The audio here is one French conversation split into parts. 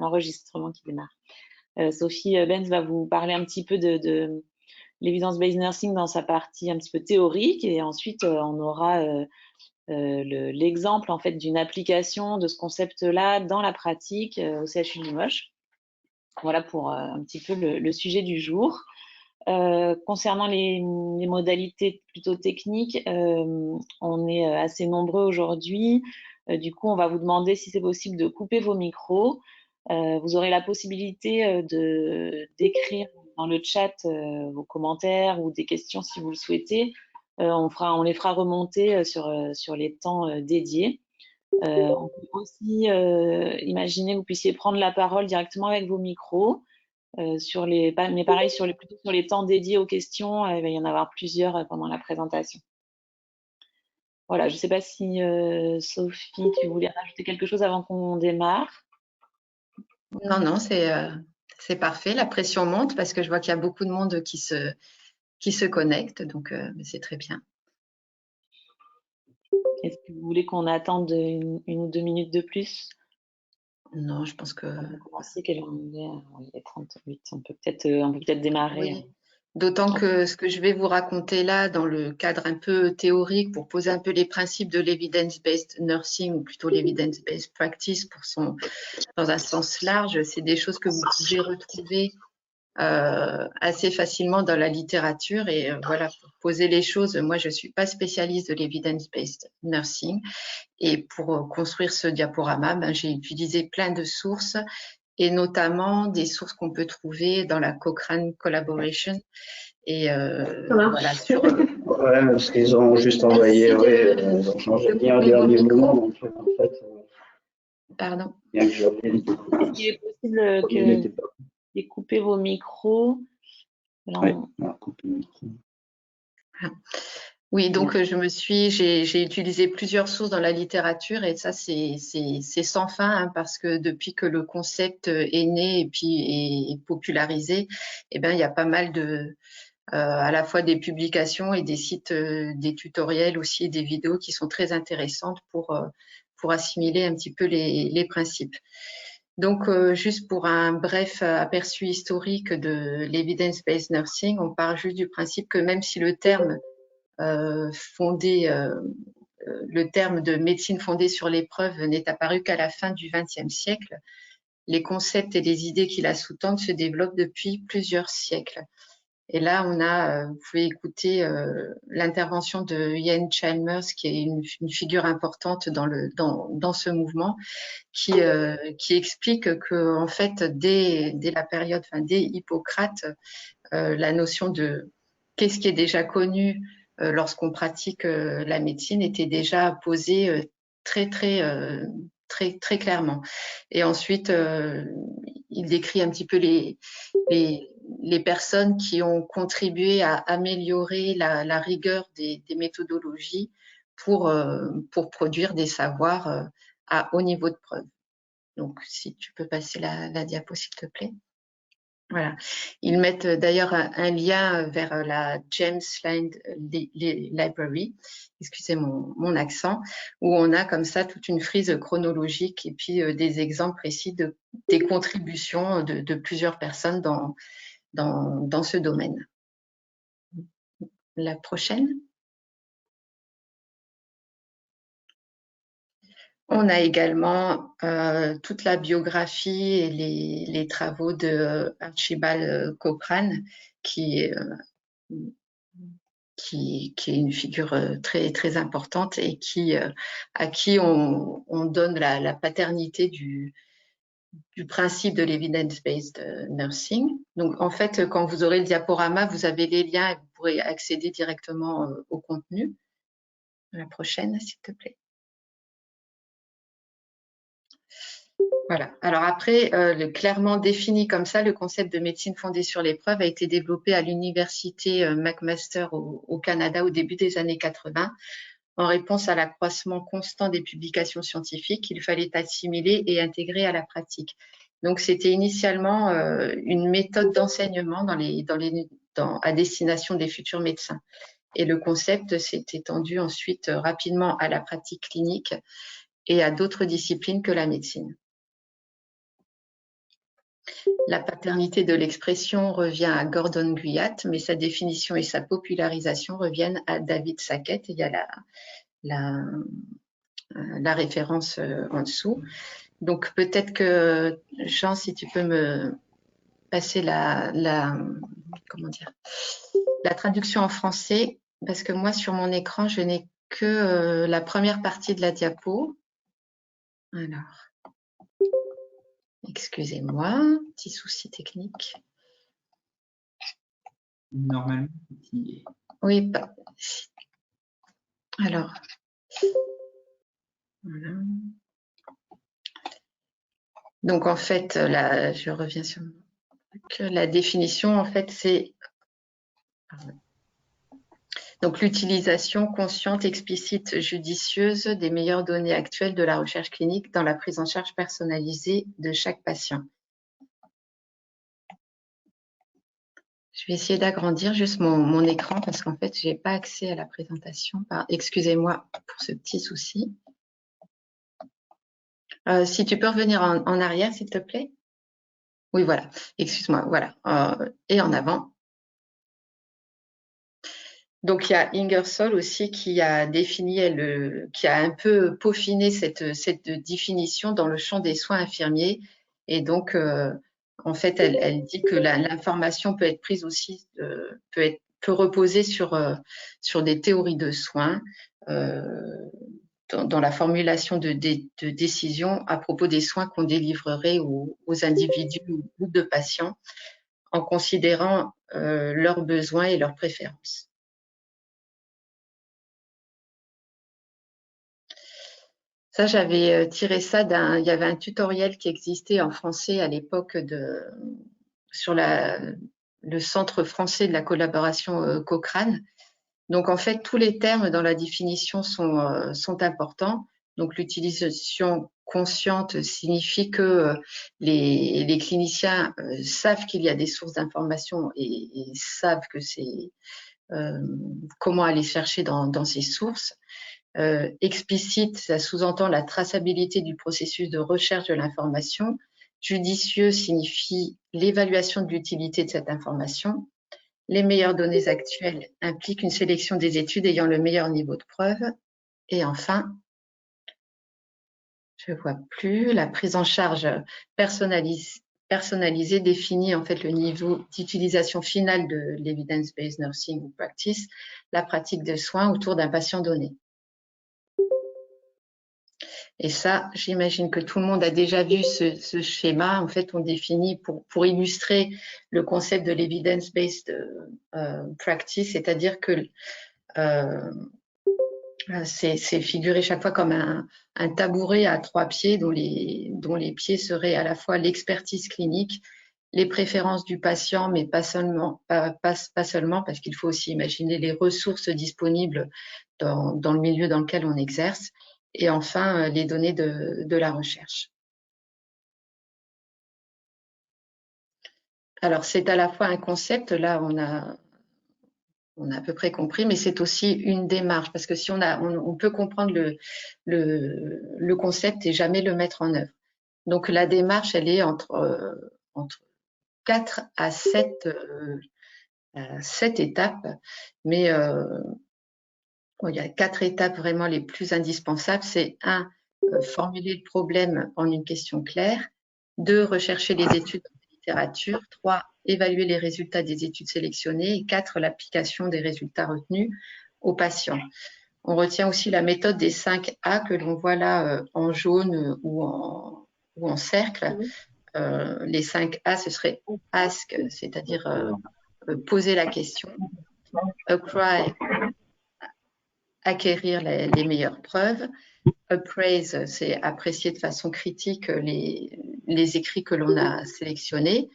l'enregistrement qui démarre. Sophie Benz va vous parler un petit peu de l'evidence-based nursing dans sa partie un petit peu théorique, et ensuite on aura l'exemple en fait d'une application de ce concept-là dans la pratique au CHU de Limoges. Voilà pour un petit peu le sujet du jour. Concernant les modalités plutôt techniques, on est assez nombreux aujourd'hui. Du coup, on va vous demander si c'est possible de couper vos micros. Vous aurez la possibilité d'écrire dans le chat vos commentaires ou des questions si vous le souhaitez. On les fera remonter sur les temps dédiés. On peut aussi imaginer que vous puissiez prendre la parole directement avec vos micros. Mais pareil, plutôt sur les temps dédiés aux questions, il va y en avoir plusieurs pendant la présentation. Voilà, je ne sais pas si Sophie, tu voulais rajouter quelque chose avant qu'on démarre. Non, c'est parfait. La pression monte parce que je vois qu'il y a beaucoup de monde qui se connecte, donc c'est très bien. Est-ce que vous voulez qu'on attende une ou 2 minutes de plus? Non, je pense que... On va commencer, il est 38, on peut peut-être démarrer. Oui. D'autant que ce que je vais vous raconter là, dans le cadre un peu théorique, pour poser un peu les principes de l'evidence-based nursing, ou plutôt l'evidence-based practice dans un sens large, c'est des choses que vous pouvez retrouver assez facilement dans la littérature. Et voilà, pour poser les choses, moi je suis pas spécialiste de l'evidence-based nursing, et pour construire ce diaporama, j'ai utilisé plein de sources, et notamment des sources qu'on peut trouver dans la Cochrane Collaboration. Et voilà, ouais, parce qu'ils ont juste envoyé, ils ont changé de lien au dernier moment, donc en fait. Pardon. Bien que je revienne. Il est possible que vous coupez vos micros. Oui, on va couper le micro. Oui, donc j'ai utilisé plusieurs sources dans la littérature, et ça c'est sans fin, hein, parce que depuis que le concept est né et puis est popularisé, eh ben il y a pas mal de à la fois des publications et des sites, des tutoriels aussi, et des vidéos qui sont très intéressantes pour assimiler un petit peu les principes. Donc, juste pour un bref aperçu historique de l'evidence-based nursing, on part juste du principe que même si le terme le terme de médecine fondée sur l'épreuve n'est apparu qu'à la fin du XXe siècle, les concepts et les idées qui la sous-tendent se développent depuis plusieurs siècles. Et là, vous pouvez écouter l'intervention de Ian Chalmers, qui est une figure importante dans ce mouvement, qui explique que en fait, dès la période, dès Hippocrate, la notion de qu'est-ce qui est déjà connu lorsqu'on pratique la médecine était déjà posée très clairement. Et ensuite, il décrit un petit peu les personnes qui ont contribué à améliorer la rigueur des méthodologies pour produire des savoirs à haut niveau de preuve. Donc, si tu peux passer la diapo, s'il te plaît. Voilà. Ils mettent d'ailleurs un lien vers la James Land Library, excusez mon accent, où on a comme ça toute une frise chronologique et puis des exemples précis des contributions de plusieurs personnes dans ce domaine. La prochaine. On a également toute la biographie et les travaux de Archibald Cochrane, qui est une figure très importante, et à qui on donne la paternité du principe de l'evidence-based nursing. Donc, en fait, quand vous aurez le diaporama, vous avez les liens et vous pourrez accéder directement au contenu. La prochaine, s'il te plaît. Voilà. Alors après, clairement défini comme ça, le concept de médecine fondée sur l'épreuve a été développé à l'université McMaster au Canada au début des années 80, en réponse à l'accroissement constant des publications scientifiques qu'il fallait assimiler et intégrer à la pratique. Donc, c'était initialement une méthode d'enseignement à destination des futurs médecins. Et le concept s'est étendu ensuite rapidement à la pratique clinique et à d'autres disciplines que la médecine. La paternité de l'expression revient à Gordon Guyat, mais sa définition et sa popularisation reviennent à David Sackett. Il y a la référence en dessous. Donc peut-être que, Jean, si tu peux me passer comment dire, la traduction en français, parce que moi, sur mon écran, je n'ai que la première partie de la diapo. Alors, excusez-moi, petit souci technique. Normalement, oui, alors, voilà. Donc en fait, là, je reviens sur la définition. En fait, c'est donc l'utilisation consciente, explicite, judicieuse des meilleures données actuelles de la recherche clinique dans la prise en charge personnalisée de chaque patient. Je vais essayer d'agrandir juste mon écran parce qu'en fait, je n'ai pas accès à la présentation. Excusez-moi pour ce petit souci. Si tu peux revenir en arrière, s'il te plaît. Oui, voilà. Excuse-moi. Voilà. Et en avant. Donc, il y a Ingersoll aussi qui a défini, qui a un peu peaufiné cette définition dans le champ des soins infirmiers. Et donc, en fait, elle dit que l'information peut être prise aussi, peut reposer sur des théories de soins dans la formulation de décisions à propos des soins qu'on délivrerait aux individus ou groupes de patients en considérant leurs besoins et leurs préférences. Ça, j'avais tiré ça il y avait un tutoriel qui existait en français à l'époque sur le Centre français de la collaboration Cochrane. Donc, en fait, tous les termes dans la définition sont importants. Donc, l'utilisation consciente signifie que les cliniciens savent qu'il y a des sources d'information et savent que c'est comment aller chercher dans ces sources. Explicite, ça sous-entend la traçabilité du processus de recherche de l'information. Judicieux signifie l'évaluation de l'utilité de cette information. Les meilleures données actuelles impliquent une sélection des études ayant le meilleur niveau de preuve. Et enfin, je ne vois plus, la prise en charge personnalisée définit en fait le niveau d'utilisation finale de l'evidence-based nursing ou practice, la pratique de soins autour d'un patient donné. Et ça, j'imagine que tout le monde a déjà vu ce schéma. En fait, on définit pour illustrer le concept de l'evidence-based practice, c'est-à-dire que c'est figuré chaque fois comme un tabouret à 3 pieds dont les pieds seraient à la fois l'expertise clinique, les préférences du patient, mais pas seulement, parce qu'il faut aussi imaginer les ressources disponibles dans le milieu dans lequel on exerce. Et enfin, les données de la recherche. Alors, c'est à la fois un concept, là, on a à peu près compris, mais c'est aussi une démarche, parce que si on peut comprendre le concept et jamais le mettre en œuvre. Donc, la démarche, elle est entre 4 à 7 étapes, mais il y a 4 étapes vraiment les plus indispensables. C'est 1, formuler le problème en une question claire. 2, rechercher les études dans la littérature. 3, évaluer les résultats des études sélectionnées. Et 4, l'application des résultats retenus aux patients. On retient aussi la méthode des 5 A que l'on voit là en jaune ou en cercle. Les 5 A, ce serait ask, c'est-à-dire poser la question. Acquire, acquérir les meilleures preuves. Appraise, c'est apprécier de façon critique les écrits que l'on a sélectionnés.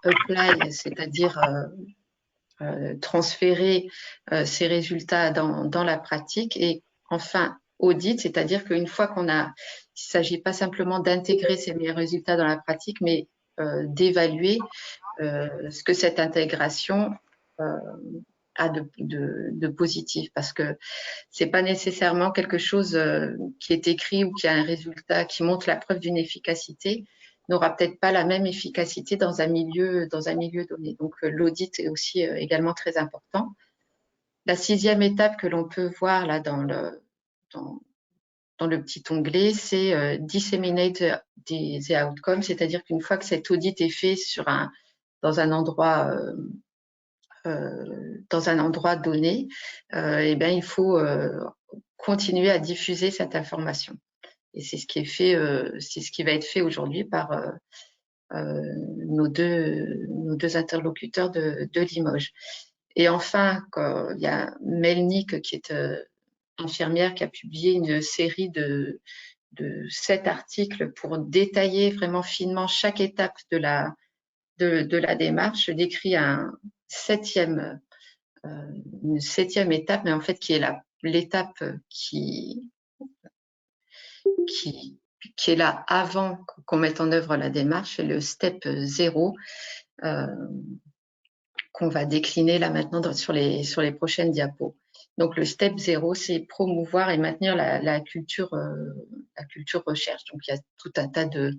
Apply, c'est-à-dire transférer ces résultats dans la pratique. Et enfin, audit, c'est-à-dire qu'une fois il ne s'agit pas simplement d'intégrer ces meilleurs résultats dans la pratique, mais d'évaluer ce que cette intégration a de positif, parce que c'est pas nécessairement quelque chose qui est écrit ou qui a un résultat qui montre la preuve d'une efficacité, n'aura peut-être pas la même efficacité dans un milieu donné. Donc, l'audit est aussi également très important. La 6e étape que l'on peut voir là dans le petit onglet, c'est disseminate the outcome, c'est-à-dire qu'une fois que cet audit est fait dans un endroit donné, eh bien, il faut continuer à diffuser cette information. Et c'est ce qui est fait, c'est ce qui va être fait aujourd'hui par nos deux interlocuteurs de Limoges. Et enfin, il y a Melnik qui est infirmière qui a publié une série de 7 articles pour détailler vraiment finement chaque étape de la démarche. Je décris une 7e étape, mais en fait qui est l'étape qui est là avant qu'on mette en œuvre la démarche, c'est le step 0 qu'on va décliner là maintenant sur les prochaines diapos. Donc le step 0, c'est promouvoir et maintenir la culture recherche. Donc il y a tout un tas de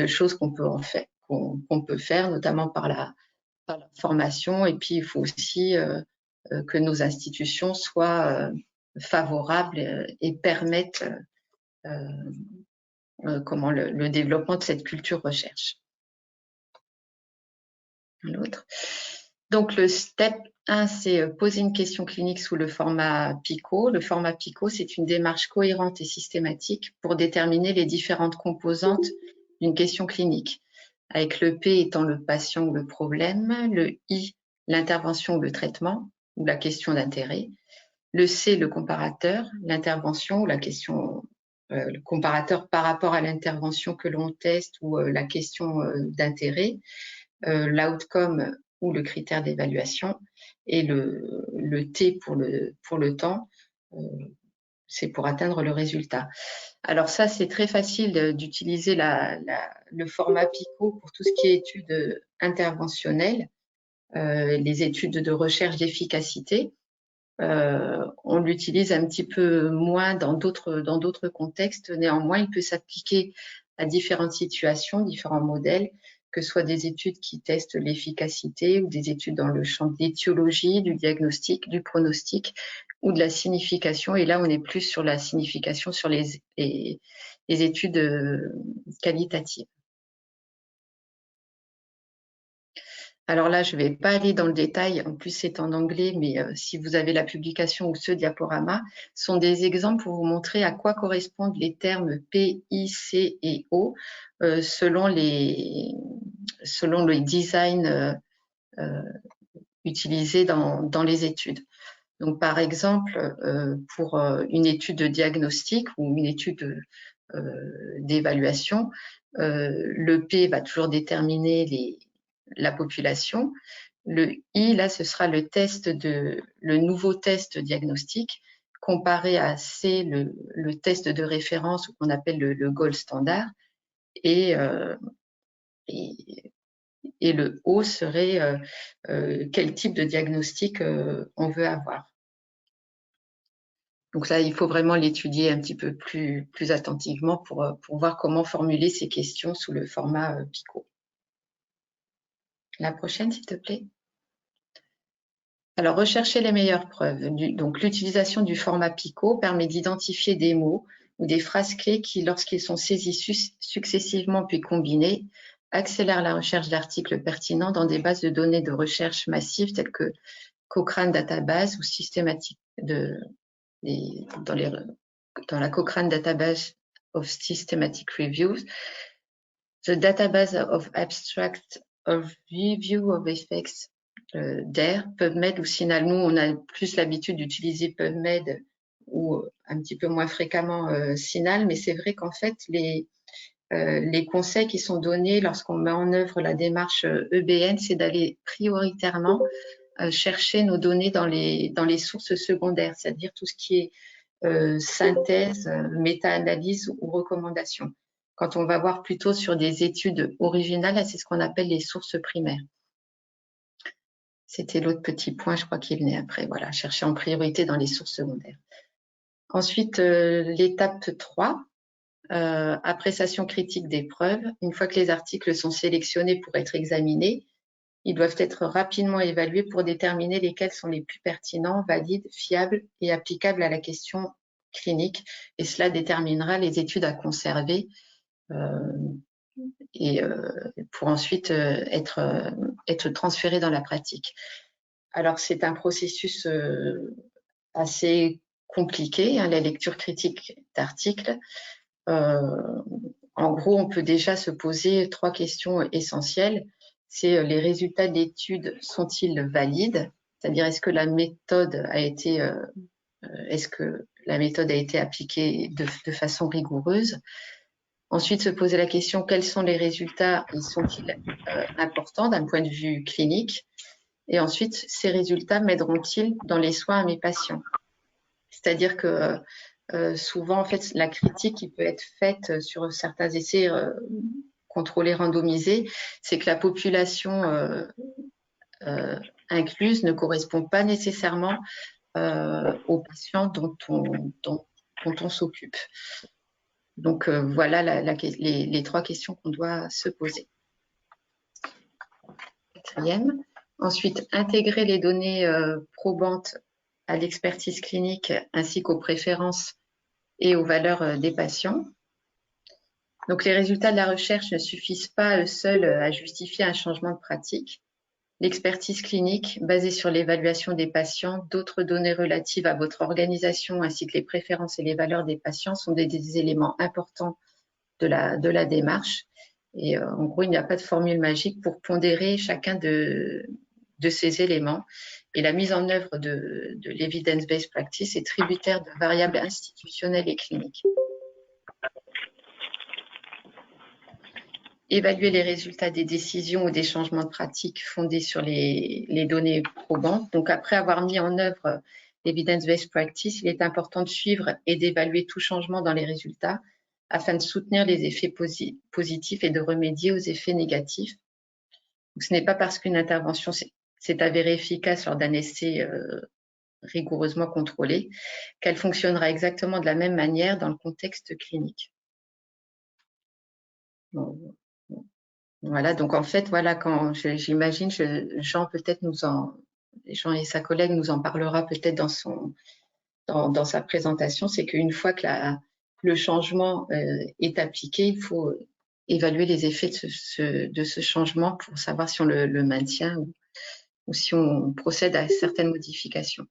choses qu'on peut faire, notamment par la formation. Et puis il faut aussi que nos institutions soient favorables et permettent le développement de cette culture recherche. L'autre. Donc, le step 1, c'est poser une question clinique sous le format PICO. Le format PICO, c'est une démarche cohérente et systématique pour déterminer les différentes composantes d'une question clinique, avec le P étant le patient ou le problème, le I, l'intervention ou le traitement, ou la question d'intérêt, le C, le comparateur, l'intervention ou la question, le comparateur par rapport à l'intervention que l'on teste ou la question d'intérêt, l'outcome ou le critère d'évaluation, et le T pour le temps, c'est pour atteindre le résultat. Alors ça, c'est très facile d'utiliser le format PICO pour tout ce qui est études interventionnelles, les études de recherche d'efficacité. On l'utilise un petit peu moins dans d'autres contextes. Néanmoins, il peut s'appliquer à différentes situations, différents modèles, que ce soit des études qui testent l'efficacité ou des études dans le champ de l'étiologie, du diagnostic, du pronostic ou de la signification. Et là, on est plus sur la signification, sur les études qualitatives. Alors là, je ne vais pas aller dans le détail, en plus c'est en anglais, mais si vous avez la publication ou ce diaporama, sont des exemples pour vous montrer à quoi correspondent les termes P, I, C et O selon le design utilisé dans les études. Donc par exemple, pour une étude de diagnostic ou une étude d'évaluation, le P va toujours déterminer la population. Le I, là, ce sera le nouveau test diagnostique comparé à C, le test de référence qu'on appelle le gold standard. Et le O serait quel type de diagnostic on veut avoir. Donc là, il faut vraiment l'étudier un petit peu plus attentivement pour voir comment formuler ces questions sous le format PICO. La prochaine, s'il te plaît. Alors, rechercher les meilleures preuves. Donc, l'utilisation du format PICO permet d'identifier des mots ou des phrases clés qui, lorsqu'ils sont saisis successivement puis combinés, accélèrent la recherche d'articles pertinents dans des bases de données de recherche massives telles que Cochrane Database ou systématique dans la Cochrane Database of Systematic Reviews, the Database of Abstract of Review of Effects DAIR, PubMed ou CINAHL. Nous, on a plus l'habitude d'utiliser PubMed ou un petit peu moins fréquemment CINAHL, mais c'est vrai qu'en fait, les conseils qui sont donnés lorsqu'on met en œuvre la démarche EBN, c'est d'aller prioritairement chercher nos données dans les sources secondaires, c'est-à-dire tout ce qui est synthèse, méta-analyse ou recommandation. Quand on va voir plutôt sur des études originales, c'est ce qu'on appelle les sources primaires. C'était l'autre petit point, je crois qu'il venait après. Voilà, chercher en priorité dans les sources secondaires. Ensuite, l'étape 3, Appréciation critique des preuves. Une fois que les articles sont sélectionnés pour être examinés, ils doivent être rapidement évalués pour déterminer lesquels sont les plus pertinents, valides, fiables et applicables à la question clinique. Et cela déterminera les études à conserver et pour ensuite être transférées dans la pratique. Alors, c'est un processus assez compliqué, hein, la lecture critique d'articles. En gros, on peut déjà se poser 3 questions essentielles. C'est les résultats d'études sont-ils valides? C'est-à-dire, est-ce que la méthode a été appliquée de façon rigoureuse? Ensuite, se poser la question, quels sont les résultats et sont-ils importants d'un point de vue clinique? Et ensuite, ces résultats m'aideront-ils dans les soins à mes patients? C'est-à-dire que souvent, en fait, la critique qui peut être faite sur certains essais contrôlés randomisés, c'est que la population incluse ne correspond pas nécessairement aux patients dont on s'occupe. Donc, voilà les 3 questions qu'on doit se poser. Quatrième. Ensuite, intégrer les données probantes à l'expertise clinique ainsi qu'aux préférences et aux valeurs des patients. Donc, les résultats de la recherche ne suffisent pas eux seuls à justifier un changement de pratique. L'expertise clinique, basée sur l'évaluation des patients, d'autres données relatives à votre organisation ainsi que les préférences et les valeurs des patients sont des éléments importants de la démarche. Et en gros, il n'y a pas de formule magique pour pondérer chacun de ces éléments. Et la mise en œuvre de l'evidence-based practice est tributaire de variables institutionnelles et cliniques. Évaluer les résultats des décisions ou des changements de pratique fondés sur les données probantes. Donc, après avoir mis en œuvre l'evidence-based practice, il est important de suivre et d'évaluer tout changement dans les résultats afin de soutenir les effets positifs et de remédier aux effets négatifs. Donc, ce n'est pas parce qu'une intervention s'est avérée efficace lors d'un essai rigoureusement contrôlé qu'elle fonctionnera exactement de la même manière dans le contexte clinique. Bon. Voilà, donc en fait, voilà, quand j'imagine, Jean peut-être Jean et sa collègue nous en parlera peut-être dans sa présentation, c'est qu'une fois que le changement est appliqué, il faut évaluer les effets de ce changement pour savoir si on le maintient ou si on procède à certaines modifications.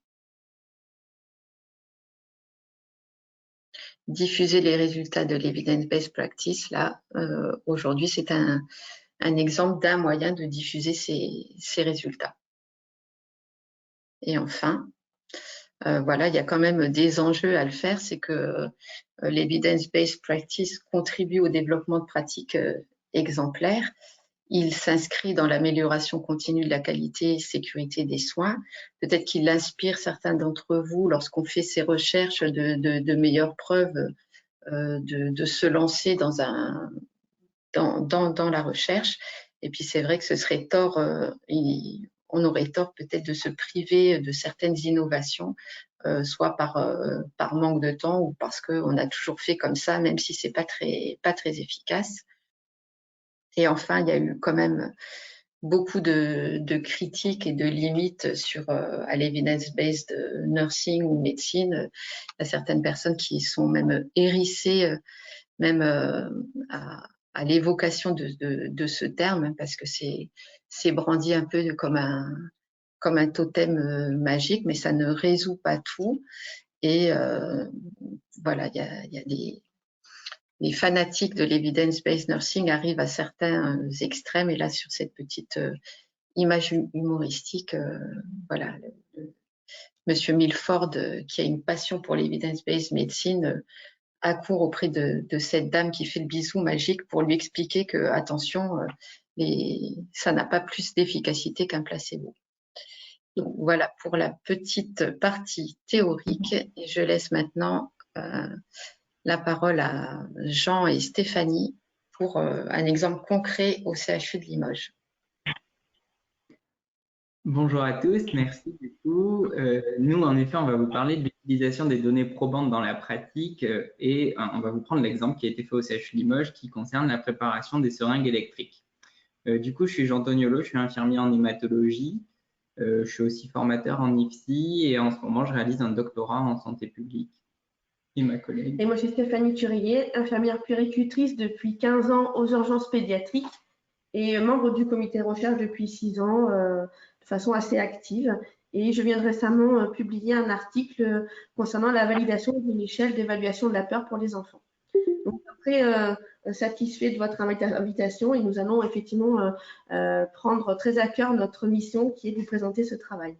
Diffuser les résultats de l'evidence-based practice, là, aujourd'hui, c'est un exemple d'un moyen de diffuser ces résultats. Et enfin, voilà, il y a quand même des enjeux à le faire, c'est que l'evidence-based practice contribue au développement de pratiques exemplaires. Il s'inscrit dans l'amélioration continue de la qualité et sécurité des soins. Peut-être qu'il inspire certains d'entre vous, lorsqu'on fait ces recherches de meilleures preuves, de se lancer dans la recherche. Et puis c'est vrai que ce serait tort, on aurait tort peut-être de se priver de certaines innovations, soit par manque de temps ou parce qu'on a toujours fait comme ça, même si c'est pas très efficace. Et enfin, il y a eu quand même beaucoup de critiques et de limites à l'evidence-based nursing ou médecine. Il y a certaines personnes qui sont même hérissées même à l'évocation de ce terme, parce que c'est brandi un peu comme un totem magique, mais ça ne résout pas tout. Et voilà, il y a les fanatiques de l'evidence-based nursing arrivent à certains extrêmes. Et là, sur cette petite image humoristique, voilà, Monsieur Milford, qui a une passion pour l'evidence-based medicine, accourt auprès de cette dame qui fait le bisou magique pour lui expliquer que, attention, ça n'a pas plus d'efficacité qu'un placebo. Donc, voilà pour la petite partie théorique. Et je laisse maintenant la parole à Jean et Stéphanie pour un exemple concret au CHU de Limoges. Bonjour à tous, merci du coup. Nous, en effet, on va vous parler de l'utilisation des données probantes dans la pratique et on va vous prendre l'exemple qui a été fait au CHU Limoges qui concerne la préparation des seringues électriques. Du coup, je suis Jean Toniolo, je suis infirmier en hématologie. Je suis aussi formateur en IFSI et en ce moment, je réalise un doctorat en santé publique. Et ma collègue. Et moi, je suis Stéphanie Thurillier, infirmière puéricultrice depuis 15 ans aux urgences pédiatriques et membre du comité de recherche depuis 6 ans de façon assez active. Et je viens de récemment publier un article concernant la validation d'une échelle d'évaluation de la peur pour les enfants. Donc, après, satisfait de votre invitation et nous allons effectivement prendre très à cœur notre mission qui est de vous présenter ce travail.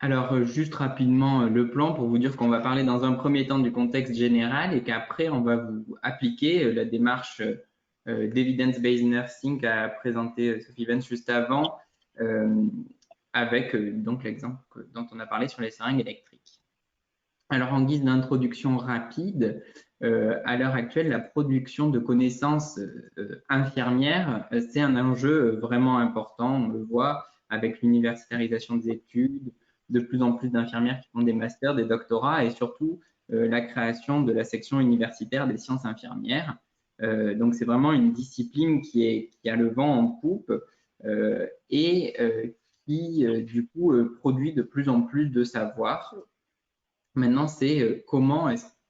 Alors, juste rapidement, le plan pour vous dire qu'on va parler dans un premier temps du contexte général et qu'après, on va vous appliquer la démarche d'Evidence-Based Nursing qu'a présenté Sophie Vance juste avant, avec donc l'exemple dont on a parlé sur les seringues électriques. Alors, en guise d'introduction rapide, à l'heure actuelle, la production de connaissances infirmières, c'est un enjeu vraiment important. On le voit avec l'universitarisation des études, de plus en plus d'infirmières qui font des masters, des doctorats et surtout la création de la section universitaire des sciences infirmières. Donc, c'est vraiment une discipline qui a le vent en poupe et qui, du coup, produit de plus en plus de savoir. Maintenant, c'est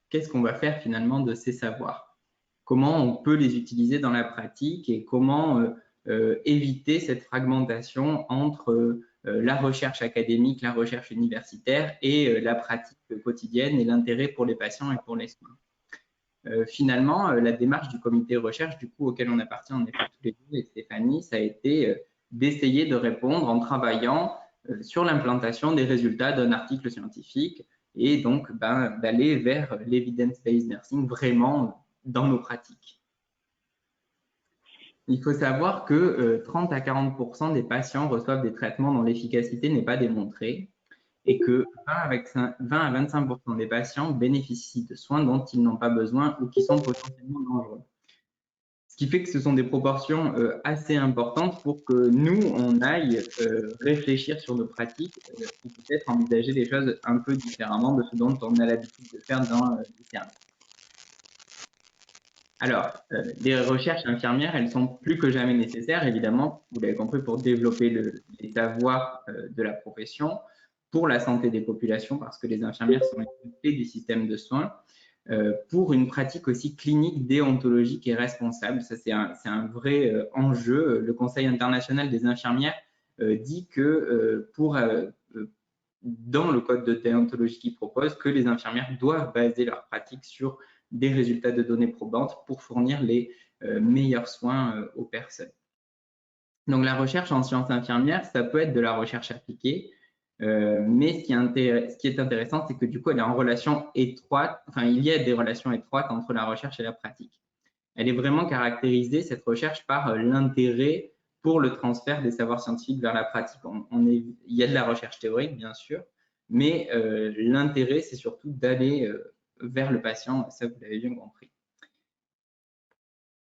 qu'est-ce qu'on va faire finalement de ces savoirs? Comment on peut les utiliser dans la pratique et comment éviter cette fragmentation entre la recherche académique, la recherche universitaire et la pratique quotidienne et l'intérêt pour les patients et pour les soins. Finalement, la démarche du comité de recherche, du coup, auquel on appartient en effet tous les deux, et Stéphanie, ça a été d'essayer de répondre en travaillant sur l'implantation des résultats d'un article scientifique et donc d'aller vers l'evidence-based nursing vraiment dans nos pratiques. Il faut savoir que 30 à 40% des patients reçoivent des traitements dont l'efficacité n'est pas démontrée et que 20 à 25% des patients bénéficient de soins dont ils n'ont pas besoin ou qui sont potentiellement dangereux. Ce qui fait que ce sont des proportions assez importantes pour que nous, on aille réfléchir sur nos pratiques et peut-être envisager les choses un peu différemment de ce dont on a l'habitude de faire dans les services. Alors, les recherches infirmières, elles sont plus que jamais nécessaires, évidemment, vous l'avez compris, pour développer les savoirs de la profession, pour la santé des populations, parce que les infirmières sont les clés du système de soins, pour une pratique aussi clinique, déontologique et responsable. Ça, c'est un vrai enjeu. Le Conseil international des infirmières dit que dans le code de déontologie qu'il propose, que les infirmières doivent baser leur pratique sur des résultats de données probantes pour fournir les meilleurs soins aux personnes. Donc, la recherche en sciences infirmières, ça peut être de la recherche appliquée, mais ce qui est intéressant, c'est que du coup, elle est en relation étroite, enfin, il y a des relations étroites entre la recherche et la pratique. Elle est vraiment caractérisée, cette recherche, par l'intérêt pour le transfert des savoirs scientifiques vers la pratique. Il y a de la recherche théorique, bien sûr, mais l'intérêt, c'est surtout d'aller vers le patient, ça, vous l'avez bien compris.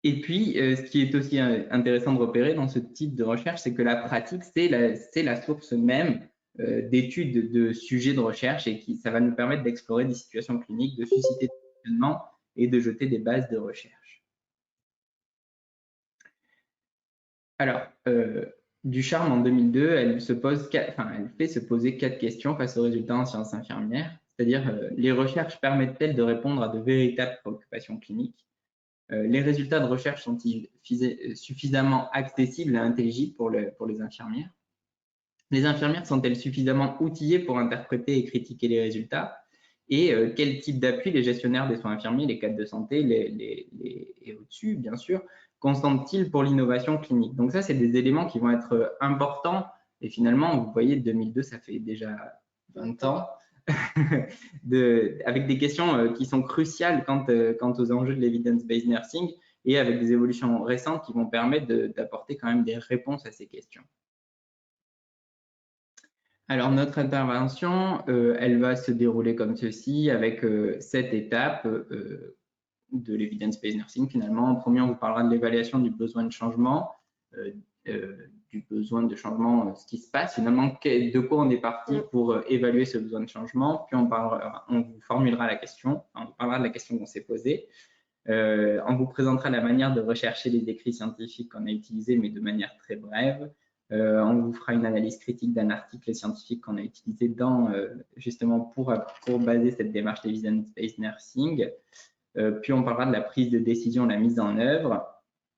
Et puis, ce qui est aussi intéressant de repérer dans ce type de recherche, c'est que la pratique, c'est la source même d'études de sujets de recherche et ça va nous permettre d'explorer des situations cliniques, de susciter des questionnements et de jeter des bases de recherche. Alors, Ducharme, en 2002, elle fait se poser 4 questions face aux résultats en sciences infirmières, c'est-à-dire les recherches permettent-elles de répondre à de véritables préoccupations cliniques? Les résultats de recherche sont-ils suffisamment accessibles et intelligibles pour les infirmières? Les infirmières sont-elles suffisamment outillées pour interpréter et critiquer les résultats? Et quel type d'appui les gestionnaires des soins infirmiers, les cadres de santé et au-dessus, bien sûr, consentent-ils pour l'innovation clinique? Donc ça, c'est des éléments qui vont être importants. Et finalement, vous voyez, 2002, ça fait déjà 20 ans. Avec des questions qui sont cruciales quant aux enjeux de l'evidence-based nursing et avec des évolutions récentes qui vont permettre d'apporter quand même des réponses à ces questions. Alors, notre intervention, elle va se dérouler comme ceci avec 7 étapes de l'evidence-based nursing finalement. En premier, on vous parlera de l'évaluation du besoin de changement, du besoin de changement, ce qui se passe, finalement, de quoi on est parti pour évaluer ce besoin de changement, puis on vous formulera la question, on parlera de la question qu'on s'est posée, on vous présentera la manière de rechercher les écrits scientifiques qu'on a utilisés, mais de manière très brève. On vous fera une analyse critique d'un article scientifique qu'on a utilisé justement pour baser cette démarche d'evidence-based nursing. Puis on parlera de la prise de décision, la mise en œuvre,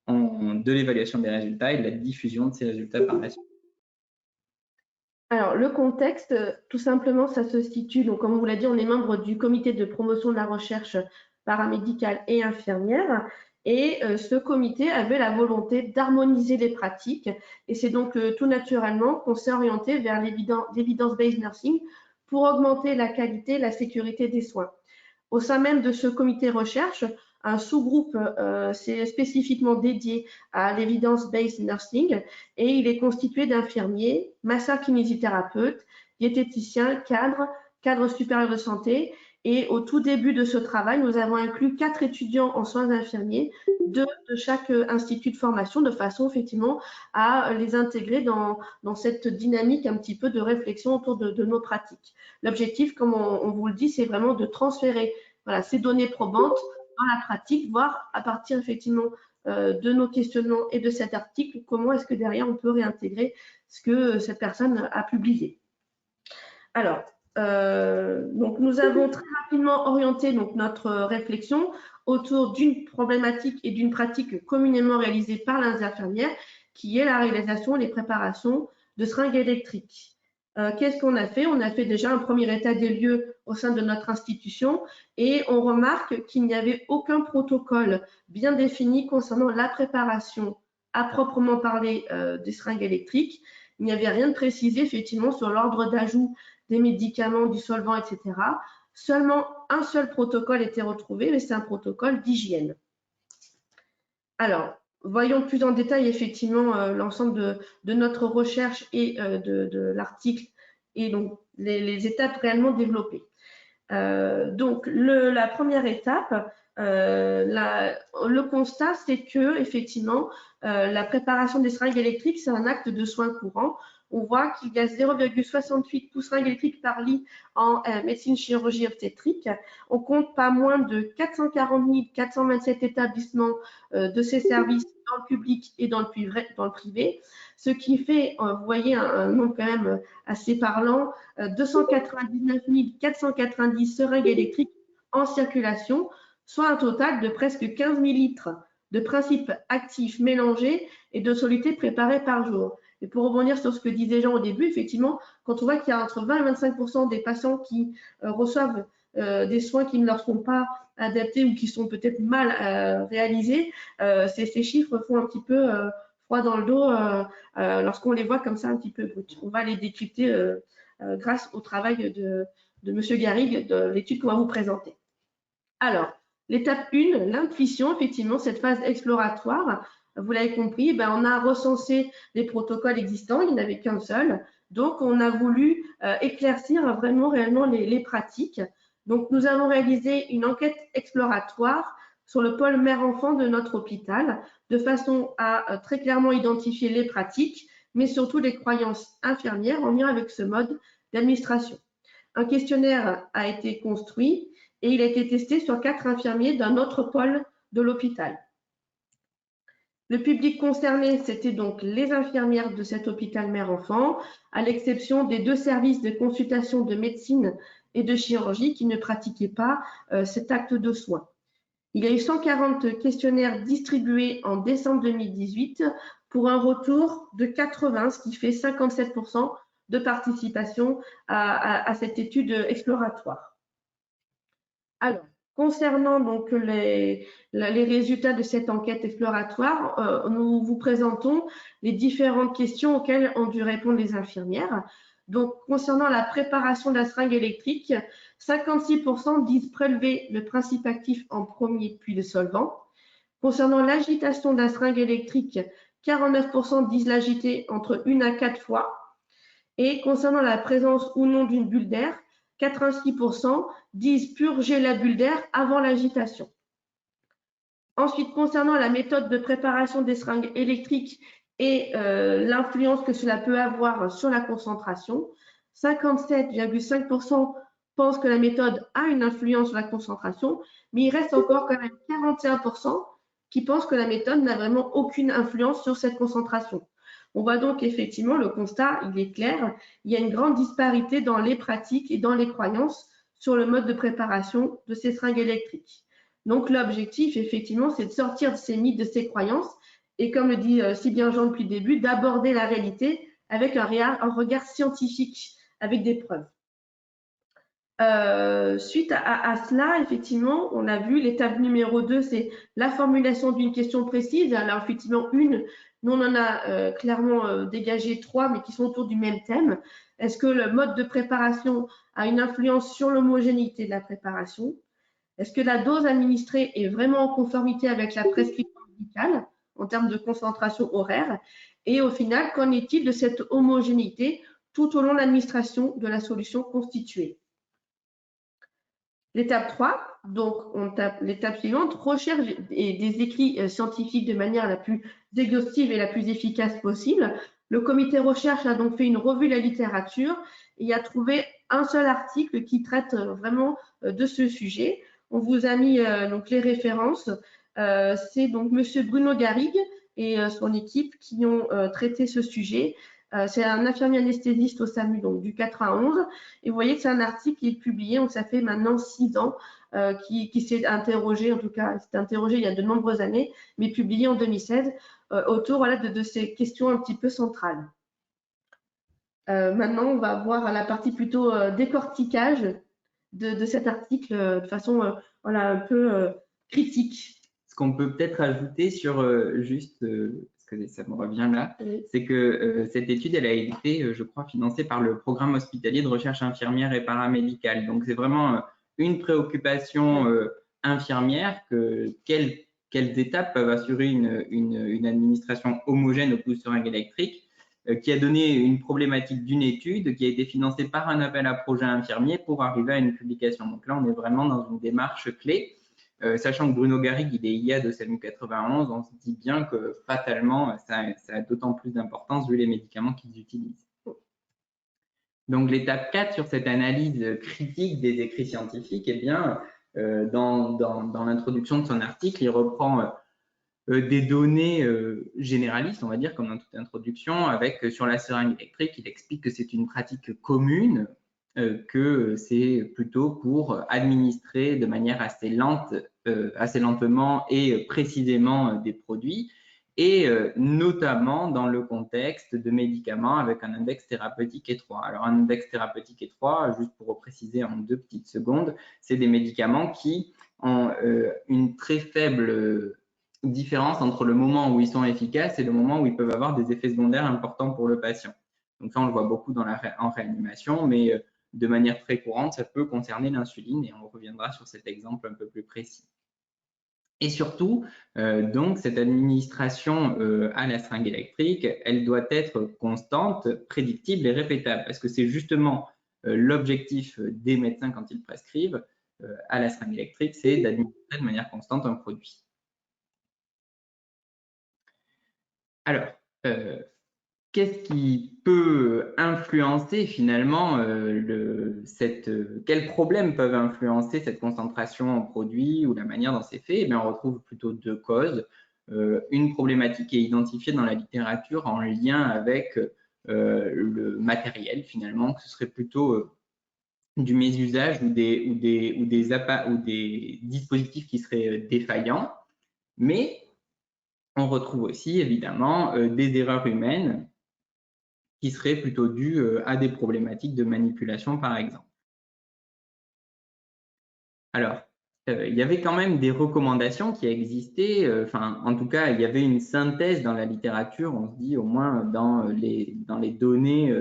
de l'évaluation des résultats et de la diffusion de ces résultats par la suite. Alors, le contexte, tout simplement, ça se situe, donc comme on vous l'a dit, on est membre du comité de promotion de la recherche paramédicale et infirmière. Et ce comité avait la volonté d'harmoniser les pratiques. Et c'est donc tout naturellement qu'on s'est orienté vers l'evidence-based nursing pour augmenter la qualité et la sécurité des soins. Au sein même de ce comité recherche, un sous-groupe c'est spécifiquement dédié à l'evidence-based nursing et il est constitué d'infirmiers, masseurs-kinésithérapeutes, diététiciens, cadres supérieurs de santé. Et au tout début de ce travail, nous avons inclus 4 étudiants en soins infirmiers, 2 de chaque institut de formation, de façon effectivement à les intégrer dans cette dynamique un petit peu de réflexion autour de nos pratiques. L'objectif, comme on vous le dit, c'est vraiment de transférer ces données probantes dans la pratique, voir à partir effectivement de nos questionnements et de cet article, comment est-ce que derrière on peut réintégrer ce que cette personne a publié. Alors, donc nous avons très rapidement orienté donc, notre réflexion autour d'une problématique et d'une pratique communément réalisée par les infirmières, qui est la réalisation et les préparations de seringues électriques. Qu'est-ce qu'on a fait? On a fait déjà un premier état des lieux au sein de notre institution et on remarque qu'il n'y avait aucun protocole bien défini concernant la préparation à proprement parler des seringues électriques. Il n'y avait rien de précisé effectivement sur l'ordre d'ajout des médicaments, du solvant, etc. Seulement un seul protocole était retrouvé, mais c'est un protocole d'hygiène. Alors, voyons plus en détail effectivement l'ensemble de notre recherche et de l'article et donc les étapes réellement développées. Donc, la première étape, le constat, c'est que effectivement, la préparation des seringues électriques, c'est un acte de soins courant. On voit qu'il y a 0,68 pouces seringues électriques par lit en médecine chirurgie obstétrique. On compte pas moins de 440 427 établissements de ces services dans le public et dans le privé, ce qui fait, vous voyez, un nombre quand même assez parlant, 299 490 seringues électriques en circulation, soit un total de presque 15 000 litres de principes actifs mélangés et de solutés préparés par jour. Et pour rebondir sur ce que disait Jean au début, effectivement, quand on voit qu'il y a entre 20 et 25% des patients qui reçoivent des soins qui ne leur sont pas adaptés ou qui sont peut-être mal réalisés, ces chiffres font un petit peu froid dans le dos lorsqu'on les voit comme ça un petit peu bruts. On va les décrypter grâce au travail de M. Garrigue, de l'étude qu'on va vous présenter. Alors, l'étape 1, l'intuition, effectivement, cette phase exploratoire, vous l'avez compris, on a recensé les protocoles existants, il n'y en avait qu'un seul. Donc, on a voulu éclaircir vraiment réellement les pratiques. Donc, nous avons réalisé une enquête exploratoire sur le pôle mère-enfant de notre hôpital, de façon à très clairement identifier les pratiques, mais surtout les croyances infirmières en lien avec ce mode d'administration. Un questionnaire a été construit et il a été testé sur 4 infirmiers d'un autre pôle de l'hôpital. Le public concerné, c'était donc les infirmières de cet hôpital mère-enfant, à l'exception des 2 services de consultation de médecine et de chirurgie qui ne pratiquaient pas cet acte de soins. Il y a eu 140 questionnaires distribués en décembre 2018 pour un retour de 80, ce qui fait 57% de participation à cette étude exploratoire. Alors, concernant donc les résultats de cette enquête exploratoire, nous vous présentons les différentes questions auxquelles ont dû répondre les infirmières. Donc, concernant la préparation de la seringue électrique, 56% disent prélever le principe actif en premier puis le solvant. Concernant l'agitation de la seringue électrique, 49% disent l'agiter entre 1 à 4 fois. Et concernant la présence ou non d'une bulle d'air, 86% disent purger la bulle d'air avant l'agitation. Ensuite, concernant la méthode de préparation des seringues électriques et l'influence que cela peut avoir sur la concentration. 57,5% pensent que la méthode a une influence sur la concentration, mais il reste encore quand même 41% qui pensent que la méthode n'a vraiment aucune influence sur cette concentration. On voit donc effectivement le constat, il est clair, il y a une grande disparité dans les pratiques et dans les croyances sur le mode de préparation de ces seringues électriques. Donc l'objectif, effectivement, c'est de sortir de ces mythes, de ces croyances, et comme le dit si bien Jean depuis le début, d'aborder la réalité avec un regard scientifique, avec des preuves. Suite à cela, effectivement, on a vu l'étape numéro 2, c'est la formulation d'une question précise. Alors, effectivement, nous on en a clairement dégagé 3, mais qui sont autour du même thème. Est-ce que le mode de préparation a une influence sur l'homogénéité de la préparation? Est-ce que la dose administrée est vraiment en conformité avec la prescription médicale en termes de concentration horaire? Et au final, qu'en est-il de cette homogénéité tout au long de l'administration de la solution constituée? L'étape 3, donc on tape l'étape suivante, recherche des écrits scientifiques de manière la plus exhaustive et la plus efficace possible. Le comité recherche a donc fait une revue de la littérature et a trouvé un seul article qui traite vraiment de ce sujet. On vous a mis donc les références. C'est donc Monsieur Bruno Garrigue et son équipe qui ont traité ce sujet. C'est un infirmier anesthésiste au SAMU, donc du 4 à 11. Et vous voyez que c'est un article qui est publié, donc ça fait maintenant 6 ans, qui s'est interrogé, en tout cas, s'est interrogé il y a de nombreuses années, mais publié en 2016, autour voilà, de ces questions un petit peu centrales. Maintenant, on va voir la partie plutôt décortiquage de cet article de façon voilà, un peu critique. Ce qu'on peut peut-être ajouter sur parce que ça me revient là, c'est que cette étude, elle a été, je crois, financée par le programme hospitalier de recherche infirmière et paramédicale. Donc, c'est vraiment une préoccupation infirmière quelles étapes peuvent assurer une administration homogène aux pouces seringues électriques, qui a donné une problématique d'une étude qui a été financée par un appel à projet infirmier pour arriver à une publication. Donc là, on est vraiment dans une démarche clé. Sachant que Bruno Garrigue, il est IA de SAMU 91, on se dit bien que fatalement, ça a d'autant plus d'importance vu les médicaments qu'ils utilisent. Donc l'étape 4 sur cette analyse critique des écrits scientifiques, eh bien, dans l'introduction de son article, il reprend des données généralistes, on va dire, comme dans toute introduction, avec sur la seringue électrique, il explique que c'est une pratique commune, que c'est plutôt pour administrer de manière assez lentement et précisément des produits, et notamment dans le contexte de médicaments avec un index thérapeutique étroit. Alors un index thérapeutique étroit, juste pour préciser en 2 petites secondes, c'est des médicaments qui ont une très faible différence entre le moment où ils sont efficaces et le moment où ils peuvent avoir des effets secondaires importants pour le patient. Donc ça, on le voit beaucoup en réanimation, mais de manière très courante, ça peut concerner l'insuline et on reviendra sur cet exemple un peu plus précis. Et surtout, donc, cette administration à la seringue électrique, elle doit être constante, prédictible et répétable, parce que c'est justement l'objectif des médecins quand ils prescrivent à la seringue électrique, c'est d'administrer de manière constante un produit. Alors, qu'est-ce qui peut influencer finalement quels problèmes peuvent influencer cette concentration en produit ou la manière dont c'est fait? Eh bien, on retrouve plutôt 2 causes. Une problématique est identifiée dans la littérature en lien avec le matériel finalement, que ce serait plutôt du mésusage ou des dispositifs qui seraient défaillants, mais on retrouve aussi évidemment des erreurs humaines qui seraient plutôt dues à des problématiques de manipulation, par exemple. Alors, il y avait quand même des recommandations qui existaient, en tout cas, il y avait une synthèse dans la littérature, on se dit au moins dans les données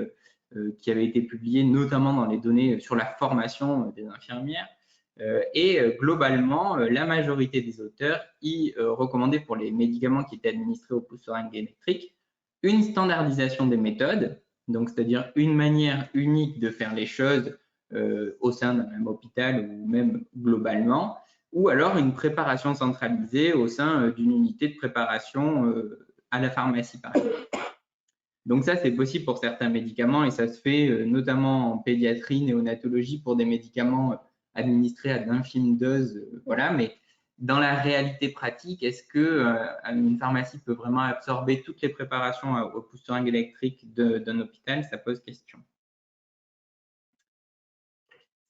qui avaient été publiées, notamment dans les données sur la formation des infirmières, et globalement, la majorité des auteurs y recommandaient pour les médicaments qui étaient administrés au pouce seringue électrique une standardisation des méthodes, donc c'est-à-dire une manière unique de faire les choses au sein d'un même hôpital ou même globalement, ou alors une préparation centralisée au sein d'une unité de préparation à la pharmacie, par exemple. Donc ça, c'est possible pour certains médicaments et ça se fait notamment en pédiatrie, néonatologie pour des médicaments administrés à d'infimes doses. Voilà, mais dans la réalité pratique, est-ce que une pharmacie peut vraiment absorber toutes les préparations au pousse-seringue électrique d'un hôpital? Ça pose question.